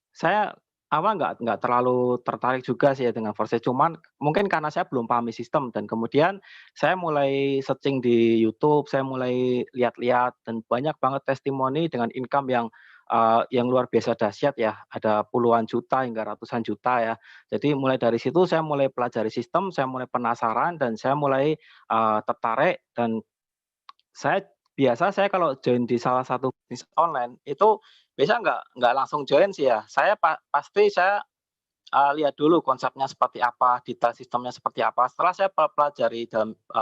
saya awal nggak terlalu tertarik juga sih ya dengan Forces, cuman mungkin karena saya belum pahami sistem dan kemudian saya mulai searching di YouTube, saya mulai lihat-lihat dan banyak banget testimoni dengan income yang luar biasa dahsyat ya, ada puluhan juta hingga ratusan juta ya. Jadi mulai dari situ saya mulai pelajari sistem, saya mulai penasaran dan saya mulai, tertarik dan saya kalau join di salah satu bisnis online, itu biasa nggak langsung join sih ya. Pasti saya, lihat dulu konsepnya seperti apa, detail sistemnya seperti apa. Setelah saya pelajari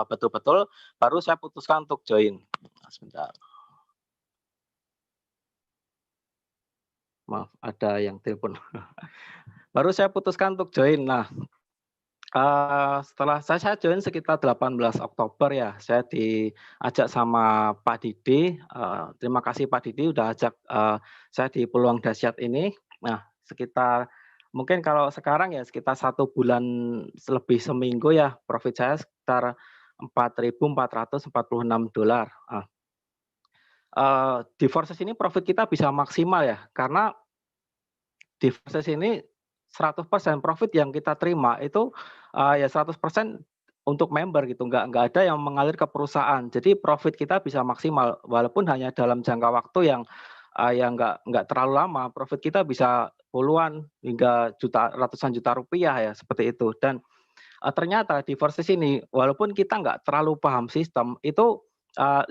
betul-betul, baru saya putuskan untuk join. Sebentar, maaf ada yang telepon. Baru saya putuskan untuk join. Nah, setelah saya join sekitar 18 Oktober ya, saya diajak sama Pak Didi, terima kasih Pak Didi udah ajak, saya di Peluang Dahsyat ini. Nah, mungkin kalau sekarang ya sekitar 1 bulan lebih seminggu ya, profit saya sekitar $4.446. Di Forces ini profit kita bisa maksimal ya, karena di Forces ini 100% profit yang kita terima itu, ya 100% untuk member gitu, nggak ada yang mengalir ke perusahaan. Jadi profit kita bisa maksimal, walaupun hanya dalam jangka waktu yang nggak terlalu lama, profit kita bisa puluhan hingga ratusan juta rupiah ya, seperti itu. Dan, ternyata di Forces ini, walaupun kita nggak terlalu paham sistem, itu,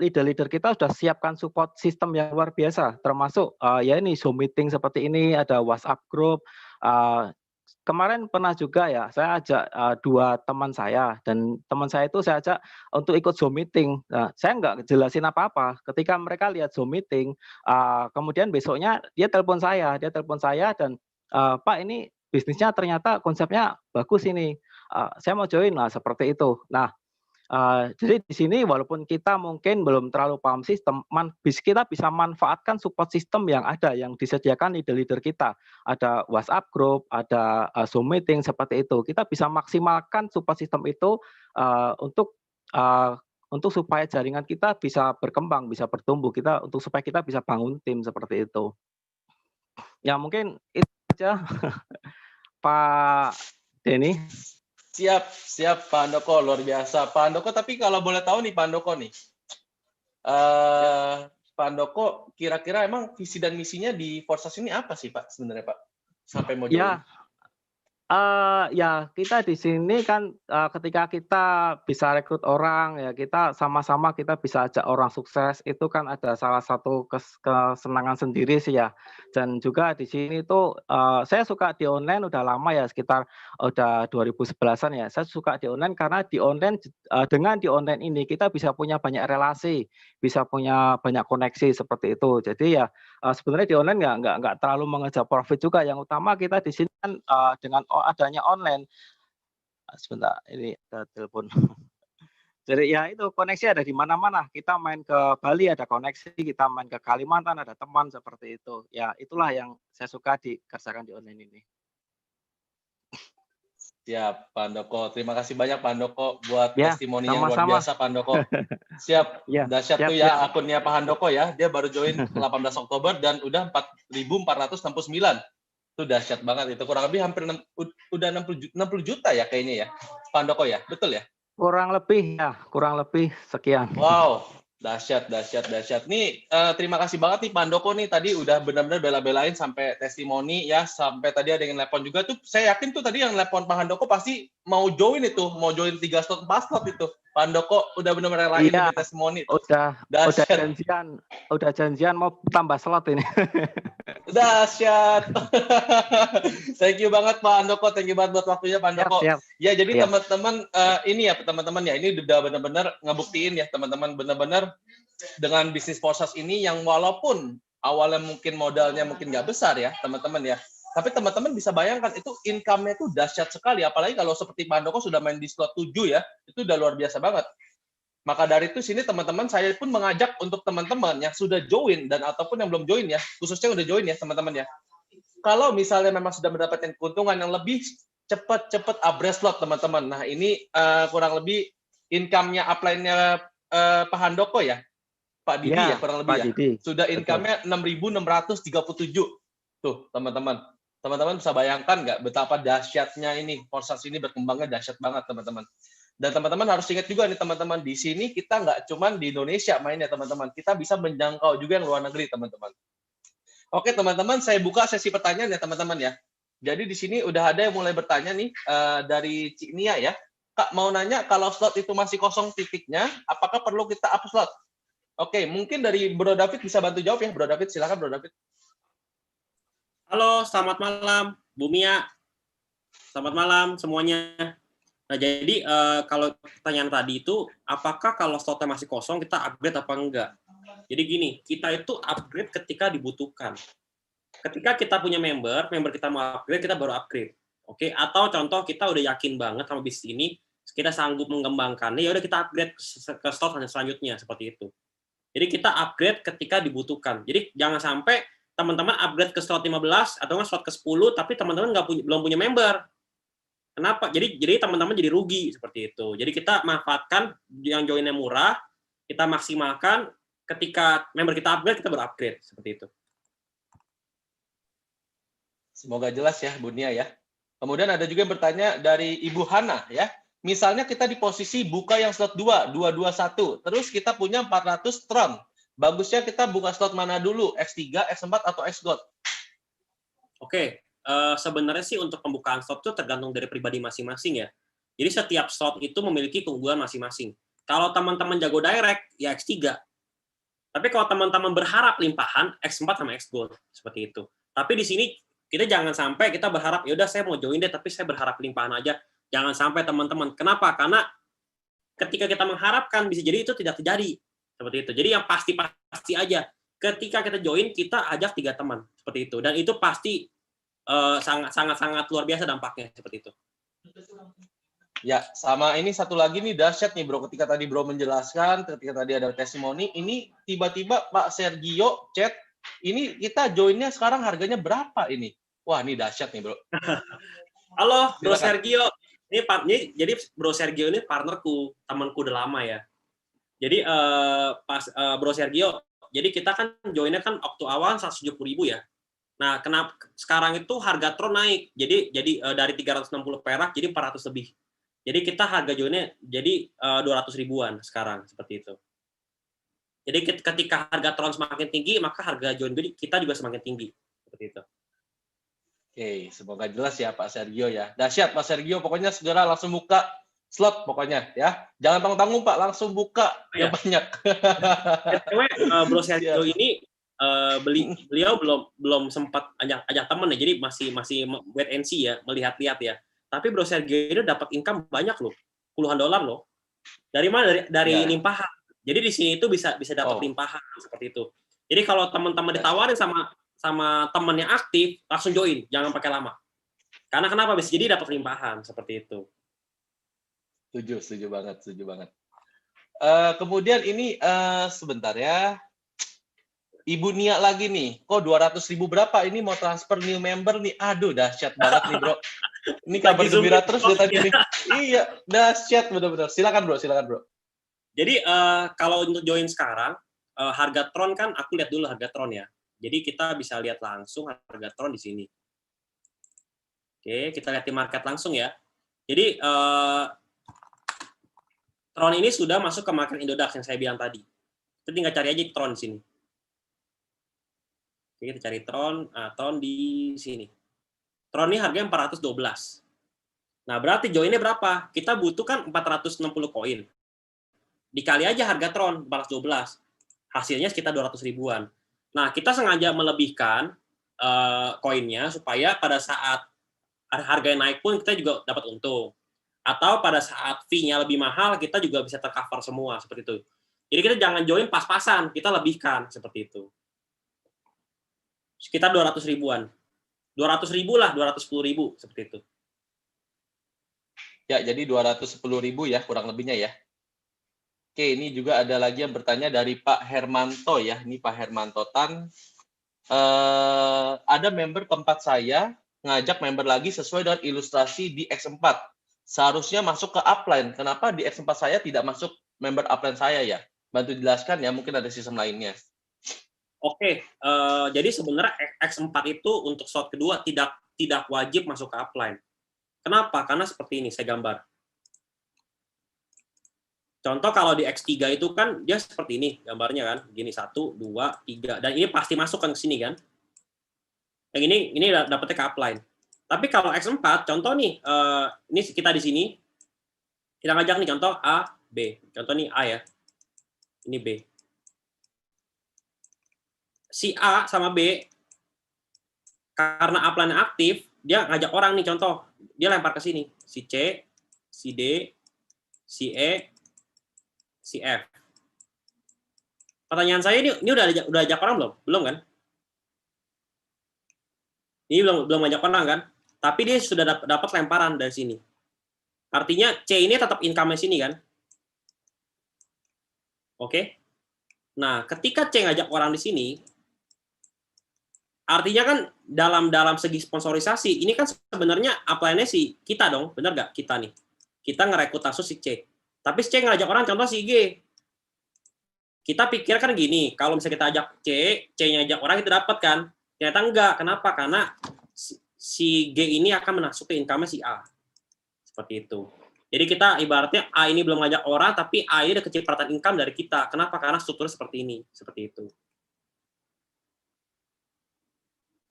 leader-leader kita sudah siapkan support sistem yang luar biasa, termasuk, ya ini Zoom meeting seperti ini, ada WhatsApp group, eee, kemarin pernah juga ya, saya ajak, 2 teman saya dan teman saya itu saya ajak untuk ikut Zoom meeting. Nah, saya nggak ngejelasin apa-apa, ketika mereka lihat Zoom meeting, kemudian besoknya dia telepon saya dan, "Pak, ini bisnisnya ternyata konsepnya bagus ini, saya mau join." Nah, seperti itu. Nah, jadi di sini walaupun kita mungkin belum terlalu paham sistem, kita bisa manfaatkan support sistem yang ada, yang disediakan leader-leader kita. Ada WhatsApp group, ada, Zoom meeting seperti itu. Kita bisa maksimalkan support sistem itu, eee, untuk, supaya jaringan kita bisa berkembang, bisa bertumbuh, supaya kita bisa bangun tim seperti itu. Ya mungkin itu aja Pak Denny. Siap, siap Pak Handoko, luar biasa. Pak Handoko, tapi kalau boleh tahu nih Pak Handoko nih, Pak Handoko kira-kira emang visi dan misinya di Forces ini apa sih Pak sebenarnya Pak? Sampai mau join? Ya. Ya kita di sini kan, ketika kita bisa rekrut orang, ya kita sama-sama kita bisa ajak orang sukses, itu kan ada salah satu kesenangan sendiri sih ya. Dan juga di sini tuh, saya suka di online udah lama ya, sekitar udah 2011-an ya. Saya suka di online karena dengan di online ini kita bisa punya banyak relasi, bisa punya banyak koneksi seperti itu. Jadi ya, sebenarnya di online nggak terlalu mengejar profit juga, yang utama kita di sini kan, dengan adanya online sebentar ini ada telepon. Jadi ya itu koneksi ada di mana-mana, kita main ke Bali ada koneksi, kita main ke Kalimantan ada teman, seperti itu. Ya itulah yang saya suka dikerjakan di online ini. Siap, Pak Handoko. Terima kasih banyak Pak Handoko buat Ya, testimoninya luar sama-sama. biasa Pak Handoko. Siap, Ya, dahsyat siap, tuh ya akunnya Pak Handoko ya. Dia baru join 18 Oktober dan udah 4.469. Itu dahsyat banget itu. Kurang lebih hampir udah 60 juta ya kayaknya ya. Pak Handoko ya, betul ya? kurang lebih sekian. Wow, dahsyat, dahsyat, dahsyat. Nih, terima kasih banget nih Pak Handoko nih tadi udah benar-benar bela-belain sampai testimoni ya, sampai tadi ada yang telepon juga tuh. Saya yakin tuh tadi yang telepon Pak Handoko pasti mau join 3 slot, 4 slot itu. Pak Handoko udah benar-benar relain Iya, demi testimoni. udah Dahsyat, janjian mau tambah slot ini. dahsyat. Thank you banget Pak Handoko, thank you banget buat waktunya Pak Handoko. Siap. Ya, jadi Siap. teman-teman ini ya teman-teman ya, ini udah benar-benar ngebuktiin ya teman-teman, benar-benar dengan bisnis Forces ini yang walaupun awalnya mungkin modalnya mungkin nggak besar ya teman-teman ya, Tapi teman-teman bisa bayangkan itu income-nya itu dahsyat sekali, apalagi kalau seperti Pak Handoko sudah main di slot 7 ya, itu udah luar biasa banget. Maka dari itu sini teman-teman saya pun mengajak untuk teman-teman yang sudah join dan ataupun yang belum join ya, khususnya udah join ya teman-teman ya. Kalau misalnya memang sudah mendapatkan keuntungan yang lebih cepat upgrade slot teman-teman. Nah ini kurang lebih income-nya upline-nya Pak Handoko ya, Pak Didi ya kurang lebih Pak ya. Didi. Sudah income-nya 6.637. Tuh teman-teman. Teman-teman bisa bayangkan nggak betapa dahsyatnya ini, Forsage ini berkembangnya dahsyat banget teman-teman. Dan teman-teman harus ingat juga nih teman-teman, di sini kita nggak cuma di Indonesia mainnya teman-teman, kita bisa menjangkau juga yang luar negeri teman-teman. Oke teman-teman, saya buka sesi pertanyaan ya teman-teman ya. Jadi di sini udah ada yang mulai bertanya nih dari Cik Nia ya. Kak mau nanya kalau slot itu masih kosong titiknya, apakah perlu kita up slot? Oke, mungkin dari Bro David bisa bantu jawab ya, Bro David. Silakan Bro David. Halo, selamat malam, Bu Mia. Selamat malam semuanya. Nah, jadi kalau pertanyaan tadi itu, apakah kalau slotnya masih kosong, kita upgrade apa enggak? Jadi gini, kita itu upgrade ketika dibutuhkan. Ketika kita punya member kita mau upgrade, kita baru upgrade. Oke? Atau contoh, kita udah yakin banget sama bisnis ini, kita sanggup mengembangkannya, ya udah kita upgrade ke slot selanjutnya, seperti itu. Jadi kita upgrade ketika dibutuhkan. Jadi jangan sampai teman-teman upgrade ke slot 15 atau slot ke 10, tapi teman-teman belum punya member. Kenapa? Jadi teman-teman jadi rugi seperti itu. Jadi kita manfaatkan yang joinnya murah, kita maksimalkan ketika member kita upgrade, kita berupgrade seperti itu. Semoga jelas ya, Bu Nia ya. Kemudian ada juga yang bertanya dari Ibu Hana ya. Misalnya kita di posisi buka yang slot 2, 221, terus kita punya 400 Tron. Bagusnya kita buka slot mana dulu? X3, X4 atau X-God? Oke. Sebenarnya sih untuk pembukaan slot itu tergantung dari pribadi masing-masing ya. Jadi setiap slot itu memiliki keunggulan masing-masing. Kalau teman-teman jago direct, ya X3. Tapi kalau teman-teman berharap limpahan, X4 sama X-Gold. Seperti itu. Tapi di sini kita jangan sampai kita berharap, ya udah saya mau join deh, tapi saya berharap limpahan aja. Jangan sampai teman-teman. Kenapa? Karena ketika kita mengharapkan, bisa jadi itu tidak terjadi. Seperti itu. Jadi yang pasti-pasti aja. Ketika kita join, kita ajak 3 teman. Seperti itu. Dan itu pasti sangat luar biasa dampaknya seperti itu. Ya, sama ini satu lagi nih dahsyat nih Bro. Ketika tadi Bro menjelaskan, ketika tadi ada testimoni, ini tiba-tiba Pak Sergio chat, ini kita joinnya sekarang harganya berapa ini? Wah, ini dahsyat nih Bro. Halo, Bro Silakan. Sergio. Ini jadi Bro Sergio ini partnerku, temanku udah lama ya. Jadi Bro Sergio, jadi kita kan joinnya kan waktu awal 170.000 ya. Nah, kenapa sekarang itu harga Tron naik? Jadi dari 360 perak jadi 400 lebih. Jadi kita harga joinnya jadi 200 ribuan sekarang seperti itu. Jadi ketika harga Tron semakin tinggi, maka harga join kita juga semakin tinggi seperti itu. Oke, semoga jelas ya Pak Sergio ya. Dahsyat Pak Sergio, pokoknya segera langsung buka slot pokoknya ya. Jangan tanggung-tanggung Pak, langsung buka yang banyak. Bro Sergio ini beliau belum sempat ajak teman ya, jadi masih wait and see ya, melihat-lihat ya. Tapi Bro Sergio ini dapat income banyak loh, puluhan dolar loh. Dari mana? Dari limpahan. Jadi di sini itu bisa dapat limpahan seperti itu. Jadi kalau teman-teman ditawarin sama teman yang aktif, langsung join, jangan pakai lama. Karena kenapa? Bisa jadi dapat limpahan seperti itu. Setuju banget. Kemudian ini sebentar ya. Ibu Nia lagi nih, kok 200.000 berapa? Ini mau transfer new member nih. Aduh, dahsyat banget nih, Bro. Ini kabar gembira terus dari tadi nih. Iya, dahsyat benar-benar. Silakan, Bro. Jadi kalau untuk join sekarang, harga Tron kan aku lihat dulu harga Tron ya. Jadi kita bisa lihat langsung harga Tron di sini. Oke, kita lihat di market langsung ya. Jadi Tron ini sudah masuk ke market Indodax yang saya bilang tadi. Kita tinggal cari aja Tron di sini. Oke, kita cari Tron, Tron di sini. Tron ini harganya 412. Nah, berarti joinnya berapa? Kita butuh kan 460 koin. Dikali aja harga Tron, 412. Hasilnya sekitar 200 ribuan. Nah, kita sengaja melebihkan koinnya supaya pada saat harganya naik pun kita juga dapat untung. Atau pada saat fee-nya lebih mahal, kita juga bisa tercover semua, seperti itu. Jadi kita jangan join pas-pasan, kita lebihkan, seperti itu. Sekitar 200 ribuan. 200.000 lah, 210.000 seperti itu. Ya, jadi 210.000 ya kurang lebihnya ya. Oke, ini juga ada lagi yang bertanya dari Pak Hermanto ya. Ini Pak Hermanto Tan. Ada member tempat saya ngajak member lagi sesuai dengan ilustrasi di X4. Seharusnya masuk ke upline. Kenapa di X4 saya tidak masuk member upline saya ya? Bantu jelaskan ya, mungkin ada sistem lainnya. Oke, jadi sebenarnya X4 itu untuk slot kedua tidak wajib masuk ke upline. Kenapa? Karena seperti ini, saya gambar. Contoh kalau di X3 itu kan dia seperti ini gambarnya kan, gini 1, 2, 3, dan ini pasti masuk kan ke sini kan. Yang ini dapetnya ke upline. Tapi kalau X4, contoh nih, ini kita di sini, kita ngajak nih contoh A, B. Contoh nih A ya, ini B. Si A sama B, karena upline aktif, dia ngajak orang nih contoh, dia lempar ke sini, si C, si D, si E, si F. Pertanyaan saya ini udah ajak orang belum? Belum kan? Ini belum ngajak orang kan? Tapi dia sudah dapat lemparan dari sini. Artinya C ini tetap income sini kan? Oke. Nah, ketika C ngajak orang di sini, artinya kan dalam segi sponsorisasi, ini kan sebenarnya upline-nya si kita dong, bener nggak? Kita nih. Kita ngerekrut kasus si C. Tapi si C ngajak orang, contoh si G. Kita pikir kan gini, kalau misalnya kita ajak C, C-nya ajak orang, kita dapat kan? Ternyata enggak. Kenapa? Karena si G ini akan masuk ke income si A. Seperti itu. Jadi kita ibaratnya A ini belum ngajak orang, tapi A ini ada kecipratan income dari kita. Kenapa? Karena struktur seperti ini. Seperti itu.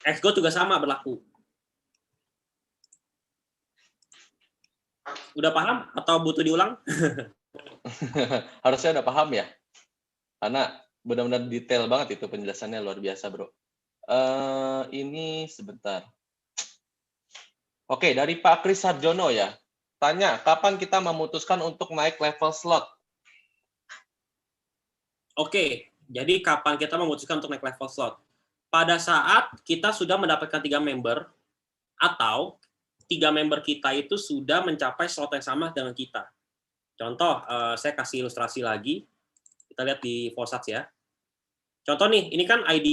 Xgo juga sama berlaku. Udah paham atau butuh diulang? Harusnya udah paham ya. Karena benar-benar detail banget itu penjelasannya, luar biasa, Bro. Ini sebentar. Oke, dari Pak Kris Sarjono ya. Tanya, kapan kita memutuskan untuk naik level slot? Oke, jadi kapan kita memutuskan untuk naik level slot? Pada saat kita sudah mendapatkan 3 member, atau 3 member kita itu sudah mencapai slot yang sama dengan kita. Contoh, saya kasih ilustrasi lagi. Kita lihat di Fossats ya. Contoh nih, ini kan ID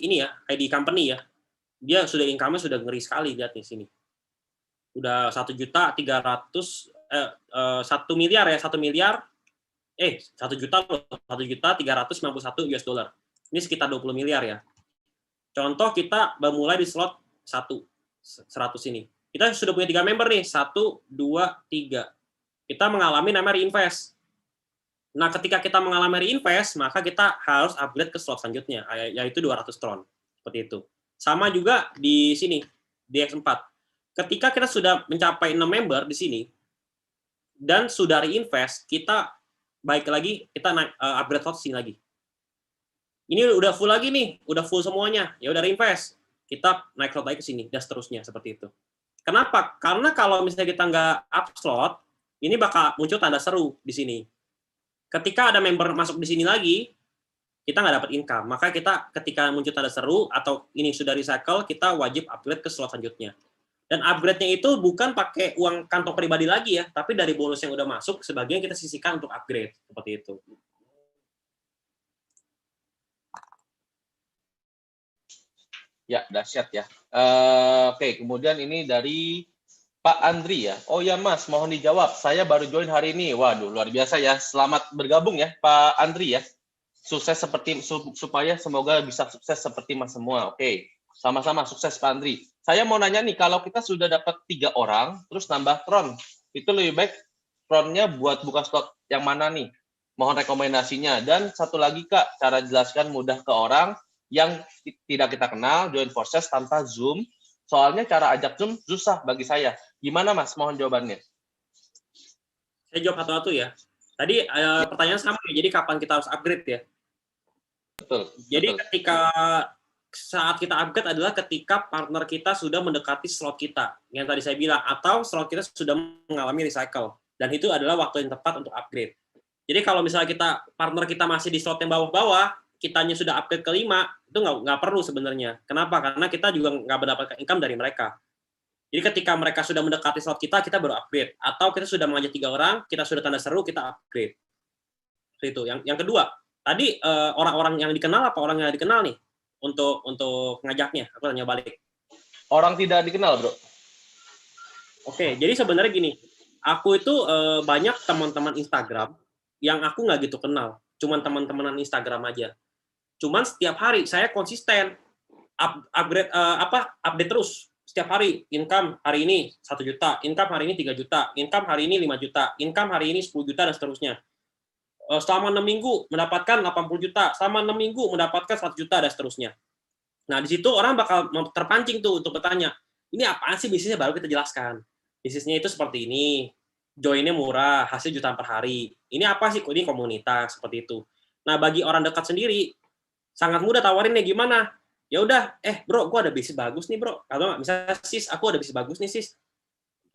ini ya, ID company ya. Dia sudah income-nya sudah ngeri sekali, lihat di sini. Udah 1.300.000, 1 miliar ya, 1 miliar. 1 juta loh, 1.391 US dollar. Ini sekitar 20 miliar ya. Contoh kita memulai di slot 100 ini. Kita sudah punya 3 member nih, 1, 2, 3. Kita mengalami namanya reinvest. Nah, ketika kita mengalami reinvest, maka kita harus upgrade ke slot selanjutnya, yaitu 200 tron. Seperti itu. Sama juga di sini, di X4. Ketika kita sudah mencapai 6 member di sini, dan sudah reinvest, kita baik lagi, kita naik, upgrade slot sini lagi. Ini udah full lagi nih, udah full semuanya, ya udah reinvest. Kita naik slot lagi ke sini, dan seterusnya, seperti itu. Kenapa? Karena kalau misalnya kita nggak up slot, ini bakal muncul tanda seru di sini. Ketika ada member masuk di sini lagi, kita nggak dapat income. Maka kita ketika muncul tanda seru, atau ini sudah recycle, kita wajib upgrade ke slot selanjutnya. Dan upgrade-nya itu bukan pakai uang kantong pribadi lagi ya, tapi dari bonus yang udah masuk, sebagian kita sisihkan untuk upgrade. Seperti itu. Ya, dahsyat ya. Oke, kemudian ini dari Pak Andri ya. Oh ya Mas, mohon dijawab. Saya baru join hari ini. Waduh, luar biasa ya. Selamat bergabung ya Pak Andri ya. Sukses supaya semoga bisa sukses seperti Mas semua. Oke, sama-sama sukses Pak Andri. Saya mau nanya nih, kalau kita sudah dapat 3 orang, terus nambah tron, itu lebih baik tronnya buat buka slot yang mana nih? Mohon rekomendasinya. Dan satu lagi Kak, cara jelaskan mudah ke orang yang tidak kita kenal, join forces tanpa Zoom. Soalnya cara ajak Zoom susah bagi saya. Gimana Mas? Mohon jawabannya. Saya jawab satu-satu ya. Tadi pertanyaan sama, jadi kapan kita harus upgrade ya? Betul. Jadi betul. ketika saat kita upgrade adalah ketika partner kita sudah mendekati slot kita, yang tadi saya bilang, atau slot kita sudah mengalami recycle. Dan itu adalah waktu yang tepat untuk upgrade. Jadi kalau misalnya partner kita masih di slot yang bawah-bawah, kitanya sudah upgrade ke 5, itu nggak perlu sebenarnya. Kenapa? Karena kita juga nggak mendapatkan income dari mereka. Jadi ketika mereka sudah mendekati slot kita baru upgrade. Atau kita sudah mengajak 3 orang, kita sudah tanda seru, kita upgrade. Itu. Yang kedua, tadi orang-orang yang dikenal apa orang yang dikenal nih untuk ngajaknya? Aku tanya balik. Orang tidak dikenal, Bro. Oke, jadi sebenarnya gini, aku itu banyak teman-teman Instagram yang aku nggak gitu kenal, cuman teman-temanan Instagram aja. Cuman setiap hari saya konsisten update terus. Setiap hari income hari ini 1 juta, income hari ini 3 juta, income hari ini 5 juta, income hari ini 10 juta dan seterusnya. Selama 6 minggu mendapatkan 80 juta, selama 6 minggu mendapatkan 100 juta dan seterusnya. Nah, di situ orang bakal terpancing tuh untuk bertanya, ini apaan sih bisnisnya, baru kita jelaskan. Bisnisnya itu seperti ini, joinnya murah, hasil jutaan per hari. Ini apa sih? Ini komunitas, seperti itu. Nah, bagi orang dekat sendiri, sangat mudah tawarinnya gimana? Ya udah, bro, gue ada bisnis bagus nih, bro. Kalau nggak, misalnya, sis, aku ada bisnis bagus nih, sis.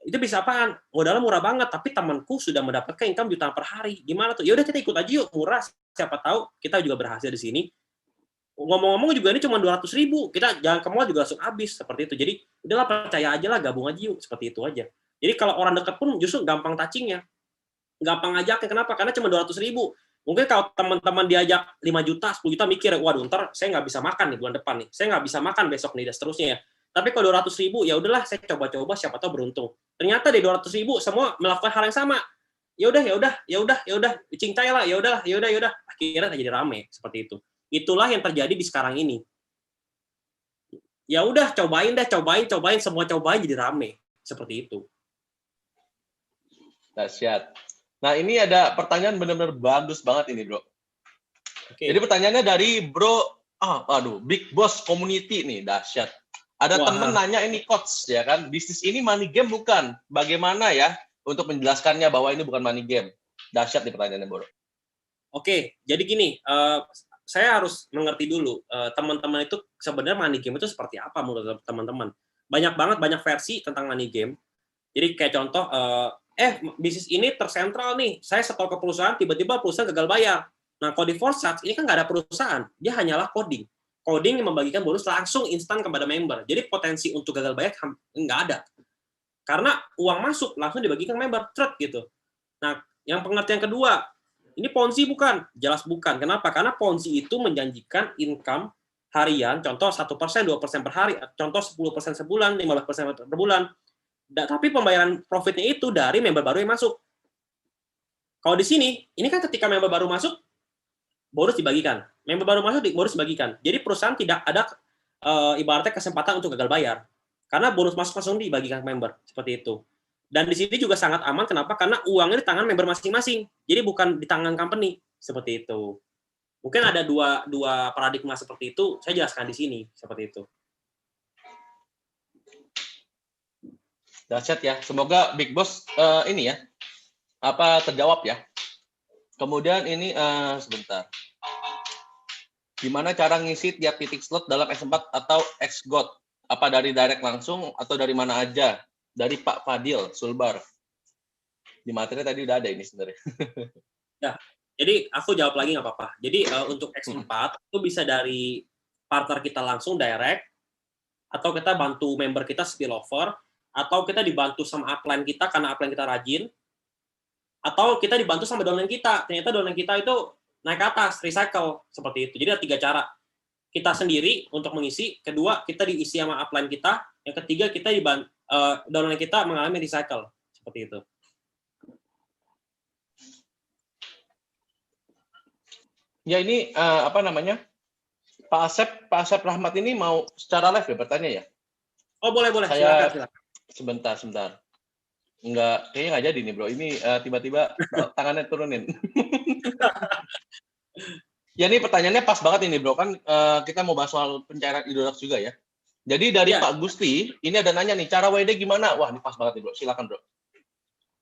Itu bisa apaan? Modalnya murah banget, tapi temanku sudah mendapatkan income jutaan per hari. Gimana tuh? Ya udah kita ikut aja yuk, murah. Siapa tahu kita juga berhasil di sini. Ngomong-ngomong juga ini cuma 200.000, kita jangan ke mall juga langsung habis, seperti itu. Jadi udahlah, percaya aja lah, gabung aja yuk, seperti itu aja. Jadi kalau orang dekat pun justru gampang touching-nya, gampang ngajaknya. Kenapa? Karena cuma 200.000. Mungkin kalau teman-teman diajak 5 juta, 10 juta, mikir, waduh, ntar saya nggak bisa makan nih bulan depan nih, saya nggak bisa makan besok nih, dan seterusnya ya. Tapi kalau 200.000, ya udahlah, saya coba-coba, siapa tahu beruntung. Ternyata di 200.000 semua melakukan hal yang sama. Ya udah, cincai lah, ya udah. Akhirnya jadi rame seperti itu. Itulah yang terjadi di sekarang ini. Ya udah, cobain, semua cobain jadi rame seperti itu. Dahsyat. Nah, ini ada pertanyaan benar-benar bagus banget ini, Bro. Oke. Jadi pertanyaannya dari Bro, Big Boss Community nih, dahsyat. Ada temen nanya ini, Coach, ya kan, bisnis ini money game bukan? Bagaimana ya untuk menjelaskannya bahwa ini bukan money game? Dahsyat nih pertanyaannya, Bro. Oke, jadi gini, saya harus mengerti dulu, teman-teman itu sebenarnya money game itu seperti apa menurut teman-teman. Banyak versi tentang money game. Jadi kayak contoh, bisnis ini tersentral nih, saya setor ke perusahaan, tiba-tiba perusahaan gagal bayar. Nah, kalau di Forsats, ini kan nggak ada perusahaan, dia hanyalah coding. Coding yang membagikan bonus langsung instan kepada member. Jadi potensi untuk gagal bayar nggak ada. Karena uang masuk, langsung dibagikan member, gitu. Nah, yang pengertian kedua, ini Ponzi bukan? Jelas bukan. Kenapa? Karena Ponzi itu menjanjikan income harian, contoh 1%, 2% per hari, contoh 10% sebulan, 15% per bulan. Tapi pembayaran profitnya itu dari member baru yang masuk. Kalau di sini, ini kan ketika member baru masuk, bonus dibagikan. Member baru masuk, bonus dibagikan. Jadi perusahaan tidak ada ibaratnya kesempatan untuk gagal bayar. Karena bonus masuk langsung dibagikan ke member. Seperti itu. Dan di sini juga sangat aman. Kenapa? Karena uangnya di tangan member masing-masing. Jadi bukan di tangan company. Seperti itu. Mungkin ada dua paradigma seperti itu. Saya jelaskan di sini. Seperti itu. Dahsyat ya. Semoga Big Boss ini ya, terjawab ya. Kemudian ini sebentar. Gimana cara ngisi tiap titik slot dalam S4 atau XGOT? Apa dari direct langsung atau dari mana aja? Dari Pak Fadil Sulbar. Di materi tadi udah ada ini sebenarnya. Ya, jadi aku jawab lagi nggak apa-apa. Jadi untuk X4 itu bisa dari partner kita langsung direct, atau kita bantu member kita spillover, atau kita dibantu sama upline kita karena upline kita rajin, atau kita dibantu sama downline kita. Ternyata downline kita itu naik ke atas, recycle, seperti itu. Jadi ada 3 cara. Kita sendiri untuk mengisi, kedua kita diisi sama upline kita, yang ketiga kita downline kita mengalami recycle, seperti itu. Ya ini Pak Asep Rahmat ini mau secara live ya bertanya ya? Oh boleh, Saya silakan. Sebentar. Kayaknya nggak jadi nih bro. Ini tiba-tiba tangannya turunin. Ya ini pertanyaannya pas banget ini bro. Kan kita mau bahas soal pencairan Idodax juga ya. Jadi dari Pak Gusti, ini ada nanya nih, cara WD gimana? Wah ini pas banget nih bro. Silakan bro.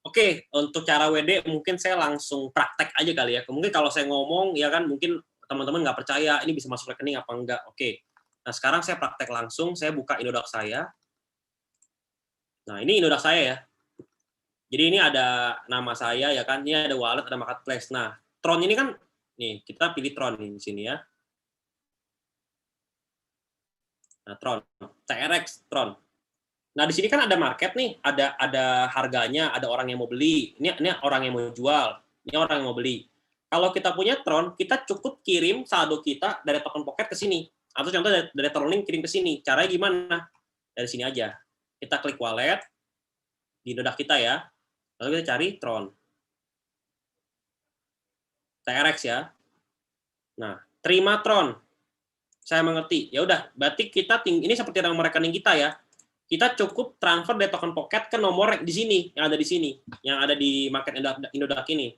Oke, untuk cara WD mungkin saya langsung praktek aja kali ya. Mungkin kalau saya ngomong ya kan mungkin teman-teman nggak percaya ini bisa masuk rekening apa enggak. Oke. Nah sekarang saya praktek langsung, saya buka Idodax saya. Nah ini Idodax saya ya. Jadi ini ada nama saya ya kan, ini ada wallet, ada marketplace. Nah Tron ini kan, nih kita pilih Tron nih di sini ya. Nah, Tron, TRX, Tron. Nah, di sini kan ada market nih, ada harganya, ada orang yang mau beli. Ini orang yang mau jual, ini orang yang mau beli. Kalau kita punya Tron, kita cukup kirim saldo kita dari token Pocket ke sini. Atau contoh dari Tronlink kirim ke sini. Caranya gimana? Dari sini aja. Kita klik wallet di Indodax kita ya. Lalu kita cari Tron. TRX ya. Nah, terima Tron. Saya mengerti. Ya udah, berarti kita ini seperti nomor rekening kita ya. Kita cukup transfer dari token Pocket ke nomor di sini, yang ada di sini, yang ada di market Indodax ini.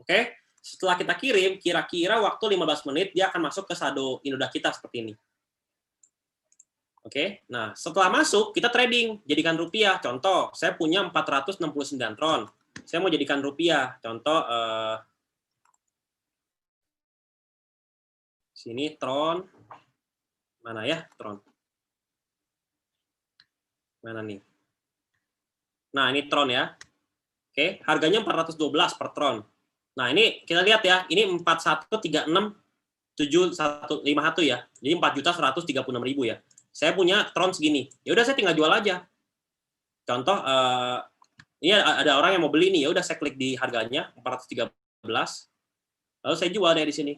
Oke? Setelah kita kirim, kira-kira waktu 15 menit dia akan masuk ke saldo Indodax kita seperti ini. Oke? Nah, setelah masuk, kita trading, jadikan rupiah. Contoh, saya punya 469 Tron. Saya mau jadikan rupiah. Contoh, sini Tron. Mana ya Tron? Mana nih? Nah, ini Tron ya. Oke, harganya 412 per Tron. Nah, ini kita lihat ya, ini 41367151 ya. Jadi 4.136.000 ya. Saya punya Tron segini. Ya udah saya tinggal jual aja. Contoh ini ada orang yang mau beli nih, ya udah saya klik di harganya 413. Lalu saya jual dari sini.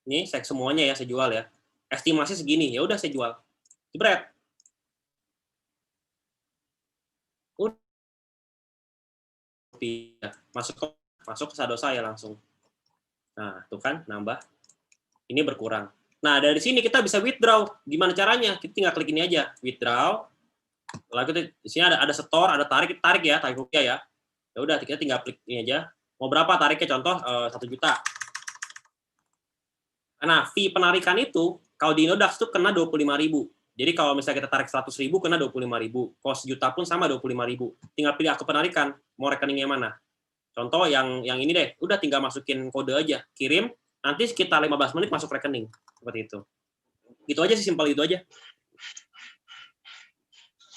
Ini saya semuanya ya saya jual ya. Estimasi segini, ya udah saya jual. Jebret. Masuk ke saldo saya langsung. Nah, tuh kan nambah. Ini berkurang. Nah, dari sini kita bisa withdraw. Gimana caranya? Kita tinggal klik ini aja, withdraw. Lalu di sini ada store, ada tarik ya, tarik rupiah ya. Ya udah, kita tinggal klik ini aja. Mau berapa tariknya? Contoh 1 juta. Nah, fee penarikan itu kalau di Indodax tuh kena 25.000. Jadi kalau misalnya kita tarik 100.000 kena 25.000. Kalau sejuta pun sama 25.000. Tinggal pilih akun penarikan, mau rekeningnya mana. Contoh yang ini deh, udah tinggal masukin kode aja, kirim, nanti sekitar 15 menit masuk rekening. Seperti itu. Gitu aja sih, simpel itu aja.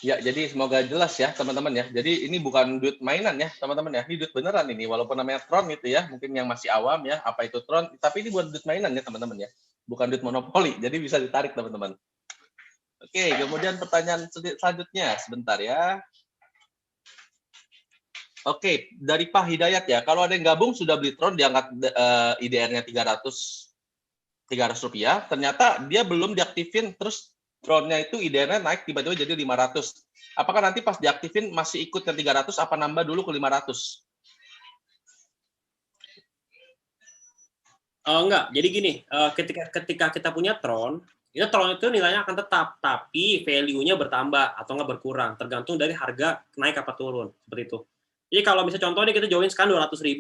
Ya, jadi semoga jelas ya teman-teman ya. Jadi ini bukan duit mainan ya teman-teman ya. Ini duit beneran ini. Walaupun namanya Tron gitu ya. Mungkin yang masih awam ya, apa itu Tron. Tapi ini bukan duit mainan ya teman-teman ya. Bukan duit monopoli. Jadi bisa ditarik teman-teman. Oke, kemudian pertanyaan selanjutnya. Sebentar ya. Oke, dari Pak Hidayat ya. Kalau ada yang gabung sudah beli Tron, diangkat IDR-nya 300 rupiah. Ternyata dia belum diaktifin, terus Tron-nya itu IDR-nya naik tiba-tiba jadi 500. Apakah nanti pas diaktifin masih ikut ke 300, apa nambah dulu ke 500? Enggak, jadi gini, ketika kita punya Tron itu nilainya akan tetap, tapi value-nya bertambah atau nggak berkurang, tergantung dari harga naik apa turun, seperti itu. Jadi kalau misalnya contohnya kita join sekarang 200.000,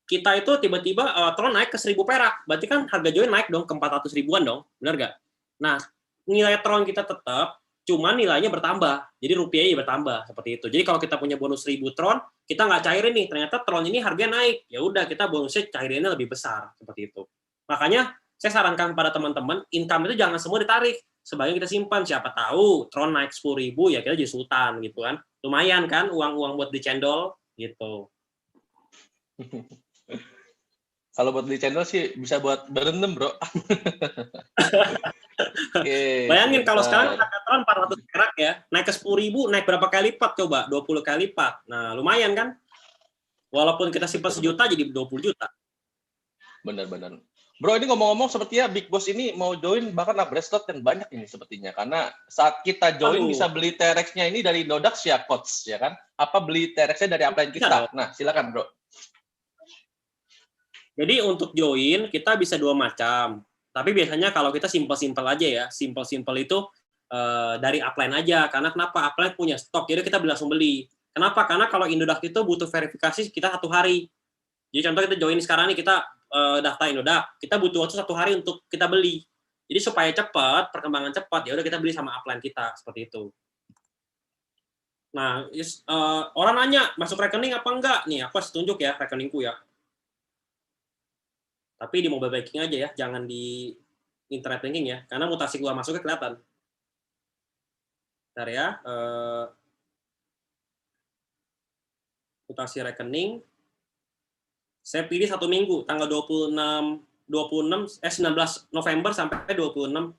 kita itu tiba-tiba Tron naik ke 1.000 perak, berarti kan harga join naik dong ke 400 ribuan dong, benar nggak? Nah, nilai Tron kita tetap, cuma nilainya bertambah, jadi rupiahnya bertambah, seperti itu. Jadi kalau kita punya bonus 1.000 Tron, kita nggak cairin nih, ternyata Tron ini harganya naik, ya udah kita bonusnya cairinnya lebih besar, seperti itu. Makanya saya sarankan pada teman-teman, income itu jangan semua ditarik, sebagian kita simpan, siapa tahu Tron naik 10.000, ya kita jadi sultan gitu kan, lumayan kan uang-uang buat di cendol gitu. Kalau buat beli channel sih bisa buat berendam, bro. Oke, bayangin kalau sebentar. sekarang harga Tron 400 perak ya, naik ke 10.000, naik berapa kali lipat coba? 20 kali lipat. Nah, lumayan kan? Walaupun kita simpan sejuta jadi 20 juta. Benar-benar. Bro, ini ngomong-ngomong sepertinya Big Boss ini mau join bahkan upgrade slot yang banyak ini sepertinya. Karena saat kita join bisa beli TRX-nya ini dari Indodax ya, Coach, ya kan? Apa beli TRX-nya dari upline kita? Nah, silakan, Bro. Jadi untuk join kita bisa 2 macam. Tapi biasanya kalau kita simpel-simpel aja ya. Simpel-simpel itu dari upline aja. Karena kenapa? Upline punya stok, jadi kita langsung beli. Kenapa? Karena kalau Indodax itu butuh verifikasi kita 1 hari. Jadi contoh kita join sekarang nih, kita daftar Indodax, kita butuh waktu 1 hari untuk kita beli. Jadi supaya cepat, perkembangan cepat, ya udah kita beli sama upline kita, seperti itu. Nah, orang nanya, masuk rekening apa enggak? Nih, aku harus tunjuk ya rekeningku ya. Tapi di mobile banking aja ya, jangan di internet banking ya, karena mutasi keluar masuknya kelihatan. Bentar ya, mutasi rekening, saya pilih 1 minggu, tanggal 26 19 November sampai 26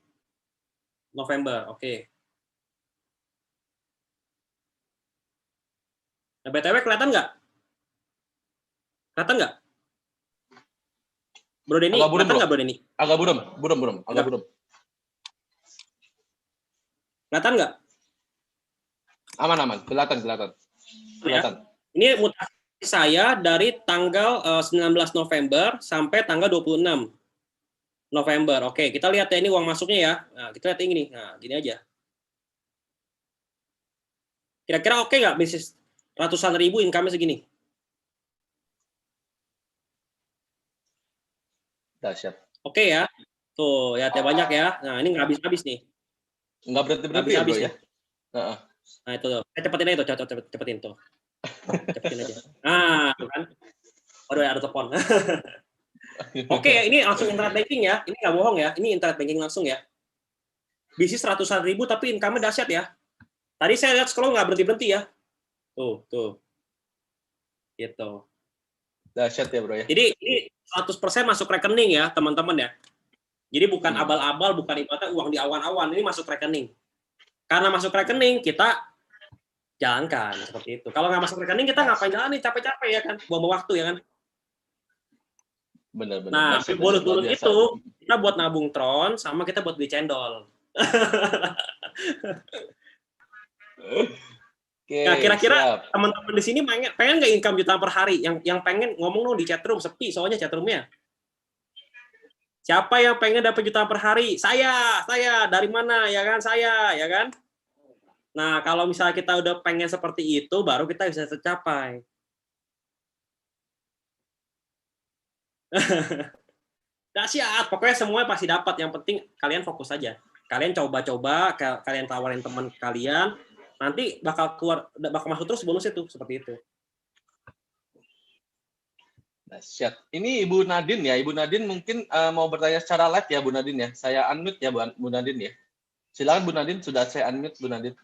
November. Oke. Nah, BTW kelihatan nggak? Kelihatan nggak? Bro Denny, Agak buram, kelihatan bro. nggak Bro Denny? Agak buram, agak Nggak. buram. Kelihatan nggak? Aman, kelihatan. Ini mutasi saya dari tanggal 19 November sampai tanggal 26 November. Oke, kita lihat ya ini uang masuknya ya. Nah, kita lihat ini nih. Nah, gini aja. Kira-kira oke nggak bisnis ratusan ribu income-nya segini? Dahsyat. Oke ya. Tuh, ya banyak ya. Nah, ini nggak habis-habis nih. Nggak berhenti ya, bro ya? Heeh. Nah, itu tuh. Cepetin aja tuh, cepetin tuh. Cepetin aja. Nah, tuh kan. Waduh, ada telepon. Oke, ini langsung internet banking ya. Ini nggak bohong ya. Ini internet banking langsung ya. Bisnis ratusan ribu tapi income-nya dahsyat ya. Tadi saya lihat scroll nggak berhenti-berhenti ya. Tuh. Gitu. Dahsyat ya, bro ya. Jadi ini 100% masuk rekening ya, teman-teman ya. Jadi bukan abal-abal, bukan ibaratnya uang di awan-awan, ini masuk rekening. Karena masuk rekening, kita jalankan seperti itu. Kalau nggak masuk rekening, kita ngapain jalan nih, capek-capek ya kan, buang-buang waktu ya kan. Benar. Nah, bonus-bonus itu kita buat nabung Tron, sama kita buat beli cendol. Nah, kira-kira teman-teman di sini pengen nggak income jutaan per hari? Yang pengen ngomong dong di chatroom, sepi soalnya chatroomnya. Siapa yang pengen dapat jutaan per hari? Saya dari mana ya kan? Saya ya kan? Nah, kalau misalnya kita udah pengen seperti itu, baru kita bisa tercapai. Dahsyat, pokoknya semuanya pasti dapat. Yang penting kalian fokus aja. Kalian coba-coba, kalian tawarin teman kalian, nanti bakal masuk terus bonusnya tuh seperti itu. Dahsyat. Ini Ibu Nadine ya. Ibu Nadine mungkin mau bertanya secara live ya, Bu Nadine ya. Saya unmute ya, Bu Nadine ya. Silakan Bu Nadine, sudah saya unmute Bu Nadine.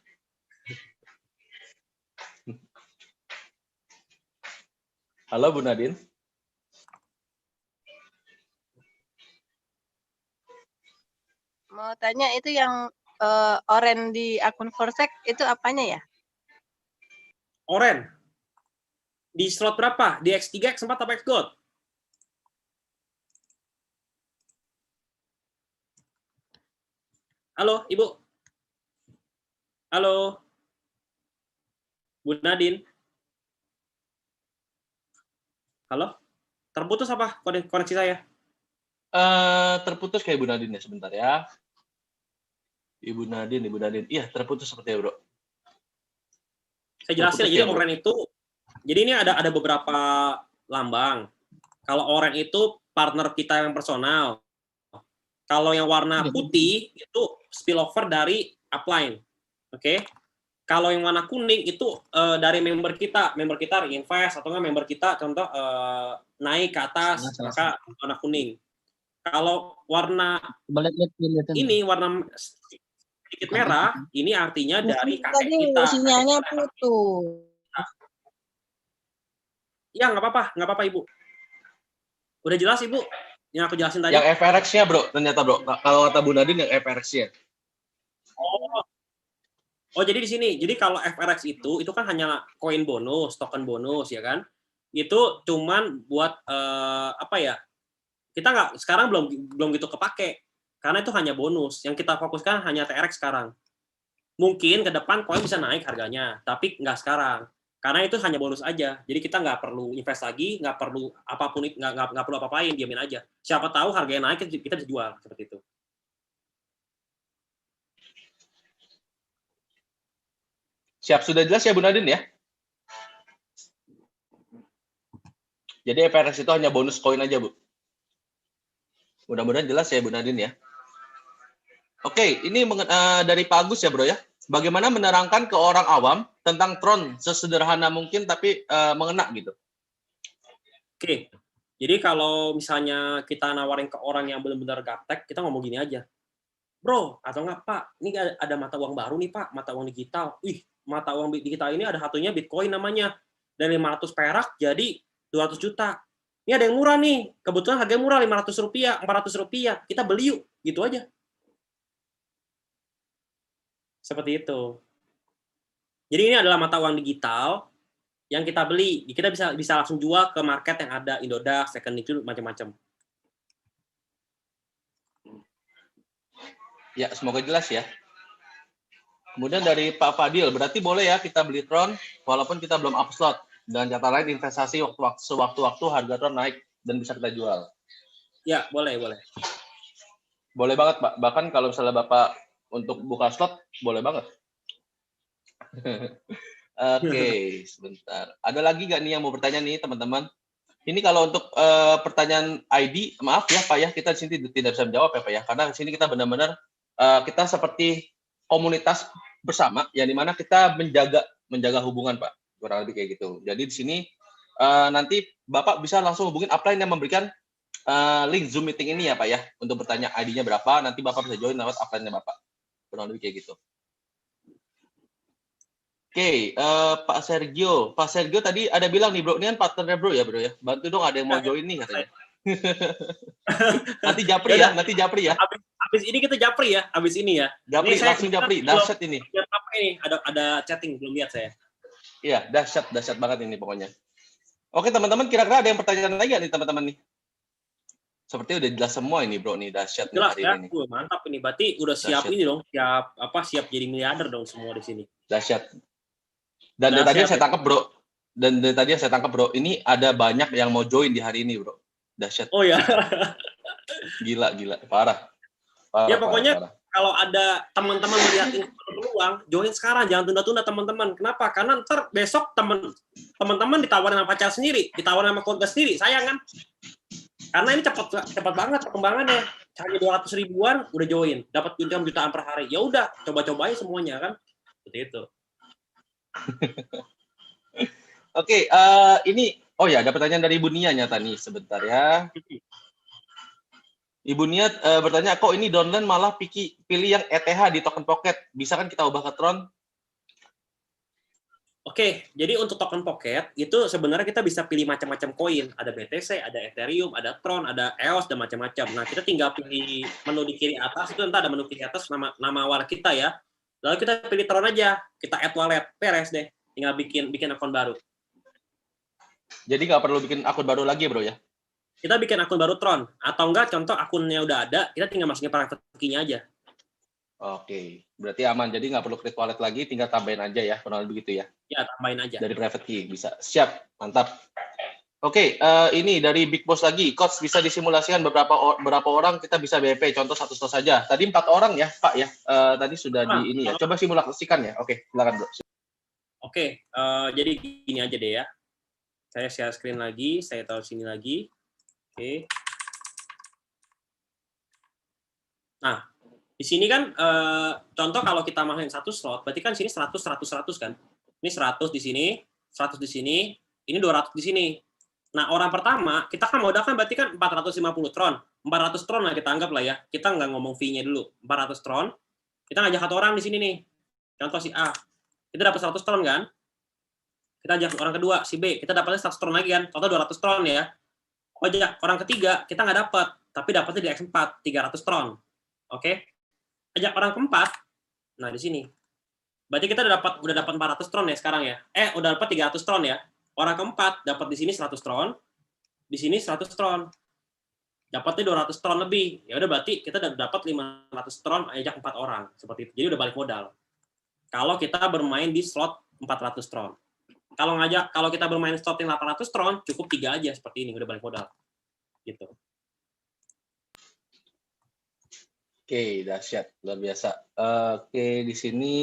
Halo Bu Nadine. Mau tanya itu yang oren di akun Forsec itu apanya ya? Oren. Di slot berapa? Di X3, X4 atau X Gold? Halo, Ibu. Halo. Bu Nadine. Halo? Terputus apa koneksi saya? Terputus kayak Ibu Nadine ya, sebentar ya. Ibu Nadine. Iya, terputus sepertinya, Bro. Saya jelasin, jadi oren itu, jadi ini ada beberapa lambang. Kalau oren itu partner kita yang personal. Kalau yang warna putih itu spillover dari upline. Oke. Kalau yang warna kuning itu dari member kita reinvest atau nggak member kita contoh naik ke atas, maka warna kuning. Kalau warna ini warna sedikit merah, ini artinya dari kakek kita. Sinyalnya putus. Ya, nggak apa-apa Ibu. Udah jelas Ibu? Yang aku jelasin tadi. Yang FRX-nya Bro, ternyata Bro. Kalau kata Bu Nadine yang FRX-nya. Oh, jadi di sini. Jadi kalau FRX itu kan hanya koin bonus, token bonus ya kan? Itu cuman buat apa ya? Kita nggak sekarang belum gitu kepake. Karena itu hanya bonus. Yang kita fokuskan hanya TRX sekarang. Mungkin ke depan koin bisa naik harganya, tapi nggak sekarang. Karena itu hanya bonus aja. Jadi kita nggak perlu invest lagi, nggak perlu apapun, nggak perlu apa-apain, diamin aja. Siapa tahu harganya naik, kita bisa jual seperti itu. Siap, sudah jelas ya Bu Nadine ya? Jadi FRX itu hanya bonus koin aja, Bu. Mudah-mudahan jelas ya Bu Nadine ya. Oke, ini dari Pak Agus ya Bro ya. Bagaimana menerangkan ke orang awam tentang Tron sesederhana mungkin tapi mengena gitu. Oke, jadi kalau misalnya kita nawarin ke orang yang benar-benar gaptek, kita ngomong gini aja. Bro, atau enggak Pak, ini ada mata uang baru nih Pak, mata uang digital. Mata uang digital ini ada satunya Bitcoin namanya. Dari 500 perak jadi 200 juta. Ini ada yang murah nih, kebetulan harganya murah Rp500, Rp400, kita beli yuk, gitu aja. Seperti itu. Jadi ini adalah mata uang digital yang kita beli, kita bisa langsung jual ke market yang ada Indodax, Second itu macam-macam. Ya, semoga jelas ya. Kemudian dari Pak Fadil, berarti boleh ya kita beli Tron walaupun kita belum up slot. Dan kata lain investasi sewaktu-waktu harga Tron naik dan bisa kita jual. Ya, boleh. Boleh banget, Pak. Bahkan kalau misalnya Bapak untuk buka slot, boleh banget. Oke, sebentar. Ada lagi nggak nih yang mau bertanya nih, teman-teman? Ini kalau untuk pertanyaan ID, maaf ya Pak ya, kita di sini tidak bisa menjawab ya Pak ya, karena di sini kita benar-benar kita seperti komunitas bersama, yang dimana kita menjaga hubungan Pak, kurang lebih kayak gitu. Jadi di sini nanti Bapak bisa langsung hubungin upline yang memberikan link Zoom meeting ini ya Pak ya, untuk bertanya ID-nya berapa, nanti Bapak bisa join lewat upline-nya Bapak, kurang lebih kayak gitu. Oke, Pak Sergio tadi ada bilang nih bro, ini kan partnernya bro ya, bantu dong, ada yang mau join nih katanya. Nanti japri ya. Habis ini kita japri ya, habis ini ya. Japri, ini langsung japri, dahsyat ini. Apa ini? Ada chatting, belum lihat saya. Iya, dahsyat banget ini pokoknya. Oke teman-teman, kira-kira ada yang pertanyaan lagi nih teman-teman nih? Seperti udah jelas semua ini bro, nih dahsyat jelas nih ya, ini. Mantap ini, berarti udah siap dahsyat. Ini dong, siap jadi miliarder dong semua di sini. Dahsyat. Dan dari tadi saya tangkap bro, ini ada banyak yang mau join di hari ini bro, dahsyat. Oh ya. Gila, parah. Ya pokoknya parah. Kalau ada teman-teman melihat ini peluang, join sekarang, jangan tunda-tunda teman-teman. Kenapa? Karena ntar besok teman-teman ditawarin sama pacar sendiri, ditawarin sama keluarga sendiri, sayang kan? Karena ini cepat banget perkembangannya. Hanya 200 ribuan udah join, dapat income jutaan per hari. Ya udah, coba-cobain semuanya kan. Seperti itu. Oke, ini ada pertanyaan dari Ibu Nia nyata nih, sebentar ya. Ibu Nia bertanya, kok ini downline malah pilih yang ETH di token pocket, bisa kan kita ubah ke Tron? Oke, jadi untuk token pocket itu sebenarnya kita bisa pilih macam-macam koin, ada BTC, ada Ethereum, ada Tron, ada EOS dan macam-macam. Nah, kita tinggal pilih menu di kiri atas, itu nanti ada menu kiri atas nama wallet kita ya. Lalu kita pilih Tron aja, kita add wallet, beres deh. Tinggal bikin akun baru. Jadi nggak perlu bikin akun baru lagi bro ya? Kita bikin akun baru Tron, atau enggak contoh akunnya udah ada, kita tinggal masukin private key-nya aja. Oke, berarti aman. Jadi nggak perlu create wallet lagi, tinggal tambahin aja ya, kurang lebih gitu ya? Ya, tambahin aja. Dari private key, bisa. Siap, mantap. Oke, ini dari Big Boss lagi. Coach, bisa disimulasikan berapa orang kita bisa BP, contoh 1 slot saja. Tadi 4 orang ya, Pak ya? Tadi sudah di ini ya. Coba simulasikan ya. Oke, silakan bro. Oke, jadi gini aja deh ya. Saya share screen lagi, saya taruh sini lagi. Oke. Nah, di sini kan contoh kalau kita masukin 1 slot, berarti kan sini 100 kan. Ini 100 di sini, 100 di sini, ini 200 di sini. Nah, orang pertama kita kan modal kan berarti kan 450 Tron. 400 Tron lah kita anggap lah ya. Kita nggak ngomong fee-nya dulu. 400 Tron. Kita ngajak 1 orang di sini nih. Contoh si A. Kita dapat 100 Tron kan? Kita ajak orang kedua, si B. Kita dapatnya 100 Tron lagi kan? Total 200 Tron ya. Ajak orang ketiga, kita nggak dapat. Tapi dapatnya di X4, 300 Tron. Oke? Ajak orang keempat. Nah, di sini. Berarti kita udah dapat 400 Tron ya sekarang ya. Udah dapat 300 Tron ya. Orang keempat dapat di sini 100 Tron. Di sini 100 Tron. Dapatnya 200 Tron lebih. Ya udah berarti kita udah dapat 500 Tron ajak 4 orang. Seperti itu. Jadi udah balik modal. Kalau kita bermain di slot 400 Tron. Kalau kita bermain slot yang 800 Tron, cukup 3 aja seperti ini, udah balik modal. Gitu. Oke, dahsyat, luar biasa. Oke, di sini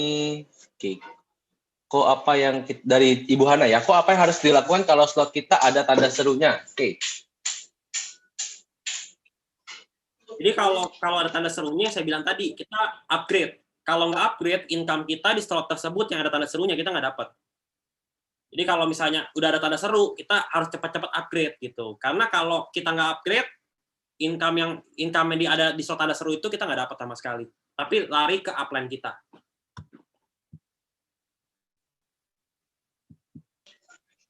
kok apa yang dari Ibu Hana ya? Kok apa yang harus dilakukan kalau slot kita ada tanda serunya? Oke. Jadi kalau ada tanda serunya, saya bilang tadi, kita upgrade. Kalau nggak upgrade, income kita di slot tersebut yang ada tanda serunya, kita nggak dapat. Jadi kalau misalnya udah ada tanda seru, kita harus cepat-cepat upgrade gitu. Karena kalau kita nggak upgrade, income yang ada di slot tanda seru itu kita nggak dapat sama sekali. Tapi lari ke upline kita.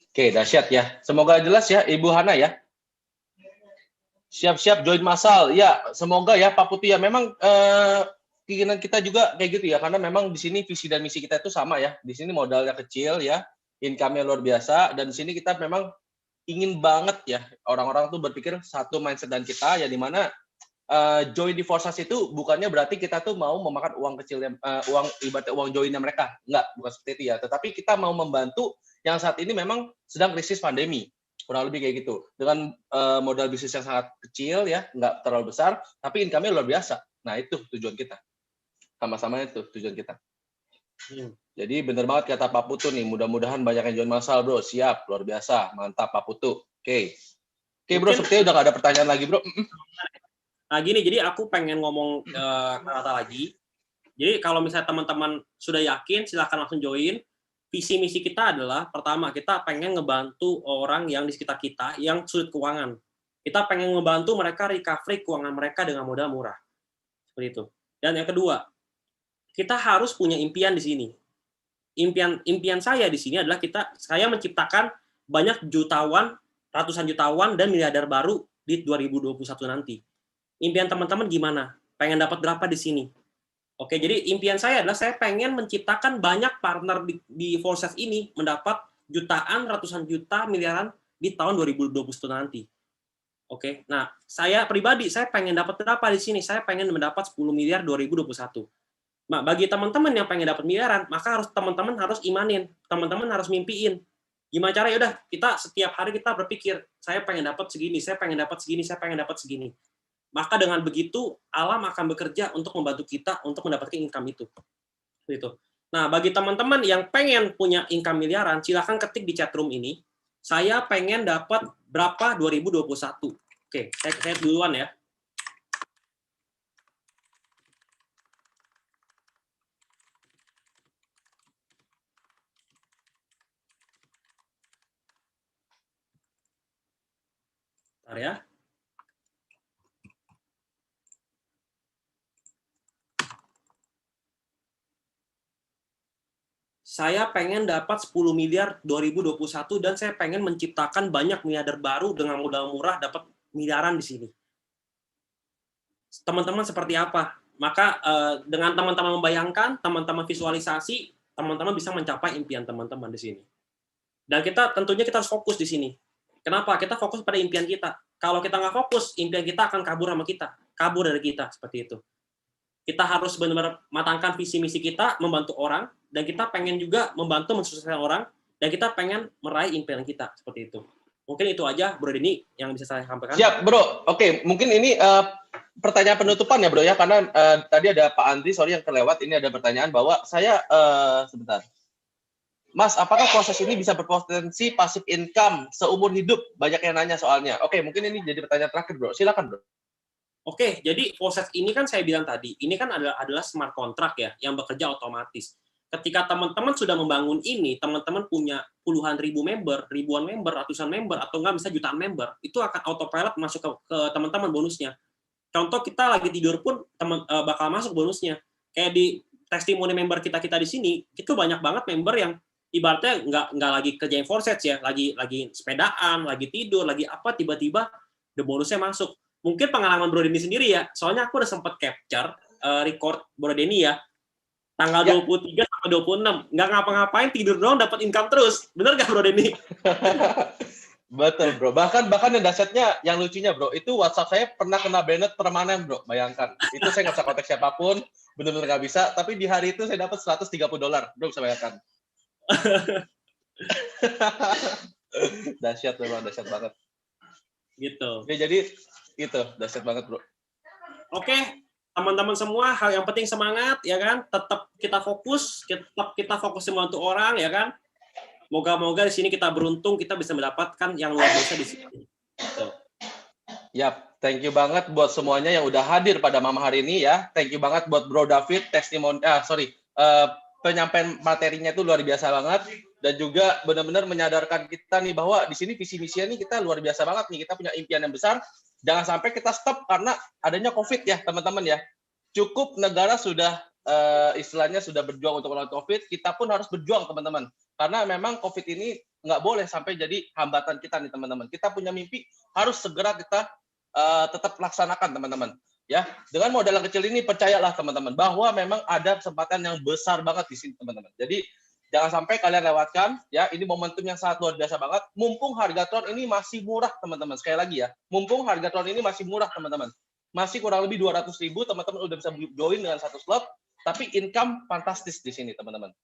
Oke, dahsyat ya. Semoga jelas ya, Ibu Hana ya. Siap-siap join massal. Ya, semoga ya Pak Putu ya. Memang keinginan kita juga kayak gitu ya. Karena memang di sini visi dan misi kita itu sama ya. Di sini modalnya kecil ya, income-nya luar biasa, dan di sini kita memang ingin banget ya orang-orang tuh berpikir satu mindset dan kita ya, di mana join di Forsas itu bukannya berarti kita tuh mau memakan uang kecilnya, ibaratnya uang joinnya mereka. Enggak, bukan seperti itu ya. Tetapi kita mau membantu yang saat ini memang sedang krisis pandemi. Kurang lebih kayak gitu. Dengan modal bisnis yang sangat kecil ya, nggak terlalu besar, tapi income-nya luar biasa. Nah, itu tujuan kita. Sama-sama itu tujuan kita. Jadi bener banget kata Pak Putu nih, mudah-mudahan banyak yang join massal, bro. Siap, luar biasa. Mantap Pak Putu. Oke, bro, sepertinya udah nggak ada pertanyaan lagi, bro. Nah gini, jadi aku pengen ngomong kata lagi. Jadi kalau misalnya teman-teman sudah yakin, silahkan langsung join. Visi misi kita adalah, pertama, kita pengen ngebantu orang yang di sekitar kita yang sulit keuangan. Kita pengen ngebantu mereka recovery keuangan mereka dengan modal murah. Seperti itu. Dan yang kedua, kita harus punya impian di sini. Impian saya di sini adalah saya menciptakan banyak jutawan, ratusan jutawan, dan miliarder baru di 2021 nanti. Impian teman-teman gimana? Pengen dapat berapa di sini? Oke, jadi impian saya adalah saya pengen menciptakan banyak partner di Forsas ini mendapat jutaan, ratusan juta, miliaran di tahun 2021 nanti. Oke, nah saya pribadi, saya pengen dapat berapa di sini? Saya pengen mendapat 10 miliar 2021. Nah, bagi teman-teman yang pengen dapat miliaran, maka teman-teman harus imanin, teman-teman harus mimpiin. Gimana cara? Ya udah, kita setiap hari kita berpikir, saya pengen dapat segini, saya pengen dapat segini, saya pengen dapat segini. Maka dengan begitu, alam akan bekerja untuk membantu kita untuk mendapatkan income itu. Gitu. Nah, bagi teman-teman yang pengen punya income miliaran, silahkan ketik di chatroom ini, saya pengen dapat berapa 2021. Oke, saya duluan ya. Bentar ya. Saya pengen dapat 10 miliar 2021 dan saya pengen menciptakan banyak miliarder baru dengan modal murah dapat miliaran di sini. Teman-teman seperti apa? Maka dengan teman-teman membayangkan, teman-teman visualisasi, teman-teman bisa mencapai impian teman-teman di sini. Dan tentunya kita harus fokus di sini. Kenapa? Kita fokus pada impian kita. Kalau kita nggak fokus, impian kita akan kabur sama kita. Kabur dari kita, seperti itu. Kita harus benar-benar matangkan visi misi kita, membantu orang, dan kita pengen juga membantu mensukseskan orang, dan kita pengen meraih impian kita, seperti itu. Mungkin itu aja, Bro Denny, yang bisa saya sampaikan. Siap, Bro. Oke, mungkin ini pertanyaan penutupan ya, Bro, ya, karena tadi ada Pak Andri, sorry yang kelewat, ini ada pertanyaan bahwa saya, sebentar. Mas, apakah proses ini bisa berpotensi passive income seumur hidup? Banyak yang nanya soalnya. Oke, mungkin ini jadi pertanyaan terakhir, Bro. Silakan, Bro. Oke, jadi proses ini kan saya bilang tadi, ini kan adalah smart contract ya, yang bekerja otomatis. Ketika teman-teman sudah membangun ini, teman-teman punya puluhan ribu member, ribuan member, ratusan member, atau enggak bisa jutaan member, itu akan autopilot masuk ke teman-teman bonusnya. Contoh kita lagi tidur pun bakal masuk bonusnya. Kayak di testimoni member kita di sini, itu banyak banget member yang ibaratnya nggak lagi kerjain Forsets ya, lagi sepedaan, lagi tidur, lagi apa, tiba-tiba the bonusnya masuk. Mungkin pengalaman Bro Denny sendiri ya, soalnya aku udah sempat capture record Bro Denny ya, tanggal 23 sampai 26, nggak ngapa-ngapain, tidur doang dapat income terus. Bener nggak Bro Denny? Betul, Bro. Bahkan yang dahsyatnya, yang lucunya, Bro, itu WhatsApp saya pernah kena banned permanen, Bro. Bayangkan. Itu saya nggak bisa kontak siapapun, benar-benar nggak bisa, tapi di hari itu saya dapat $130. Bro, bisa bayangkan. Dahsyat memang, dahsyat banget. Gitu. Oke, jadi itu dahsyat banget, Bro. Oke, teman-teman semua, hal yang penting semangat ya kan, tetap kita fokus membantu orang ya kan. Moga-moga di sini kita beruntung, kita bisa mendapatkan yang luar biasa di sini. Gitu. Yap, thank you banget buat semuanya yang udah hadir pada malam hari ini ya. Thank you banget buat Bro David, penyampaian materinya itu luar biasa banget, dan juga benar-benar menyadarkan kita nih bahwa di sini visi misinya nih kita luar biasa banget nih, kita punya impian yang besar. Jangan sampai kita stop karena adanya COVID ya, teman-teman ya. Cukup negara sudah istilahnya sudah berjuang untuk melawan COVID, kita pun harus berjuang, teman-teman. Karena memang COVID ini nggak boleh sampai jadi hambatan kita nih, teman-teman. Kita punya mimpi, harus segera kita tetap laksanakan teman-teman. Ya, dengan modal yang kecil ini percayalah teman-teman bahwa memang ada kesempatan yang besar banget di sini teman-teman. Jadi jangan sampai kalian lewatkan ya, ini momentum yang sangat luar biasa banget. Mumpung harga Tron ini masih murah teman-teman. Sekali lagi ya, mumpung harga Tron ini masih murah teman-teman. Masih kurang lebih 200.000 teman-teman udah bisa join dengan satu slot, tapi income fantastis di sini teman-teman.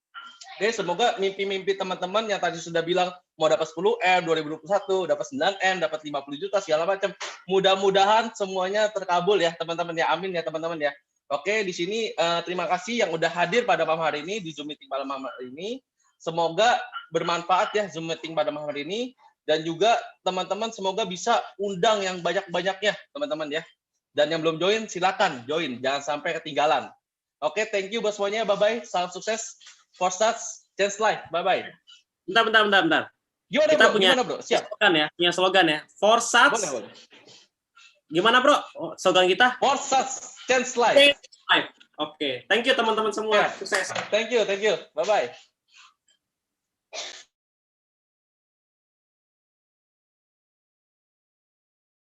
Oke, semoga mimpi-mimpi teman-teman yang tadi sudah bilang mau dapat 10M 2021, dapat 9M, dapat 50 juta segala macam. Mudah-mudahan semuanya terkabul ya teman-teman ya. Amin ya teman-teman ya. Oke, di sini terima kasih yang udah hadir pada malam hari ini di Zoom meeting pada malam hari ini. Semoga bermanfaat ya Zoom meeting pada malam hari ini, dan juga teman-teman semoga bisa undang yang banyak-banyaknya teman-teman ya. Dan yang belum join silakan join, jangan sampai ketinggalan. Oke, thank you buat semuanya. Bye-bye. Salam sukses. For Stats, Chance Life. Bye-bye. Bentar. Gimana, Kita bro? punya Gimana, bro? Siap. slogan ya, punya slogan ya. For Stats. Boleh. Gimana, Bro? Slogan kita? For Stats, Chance Life. Oke. Thank you teman-teman semua. Yeah. Sukses. Thank you. Bye-bye.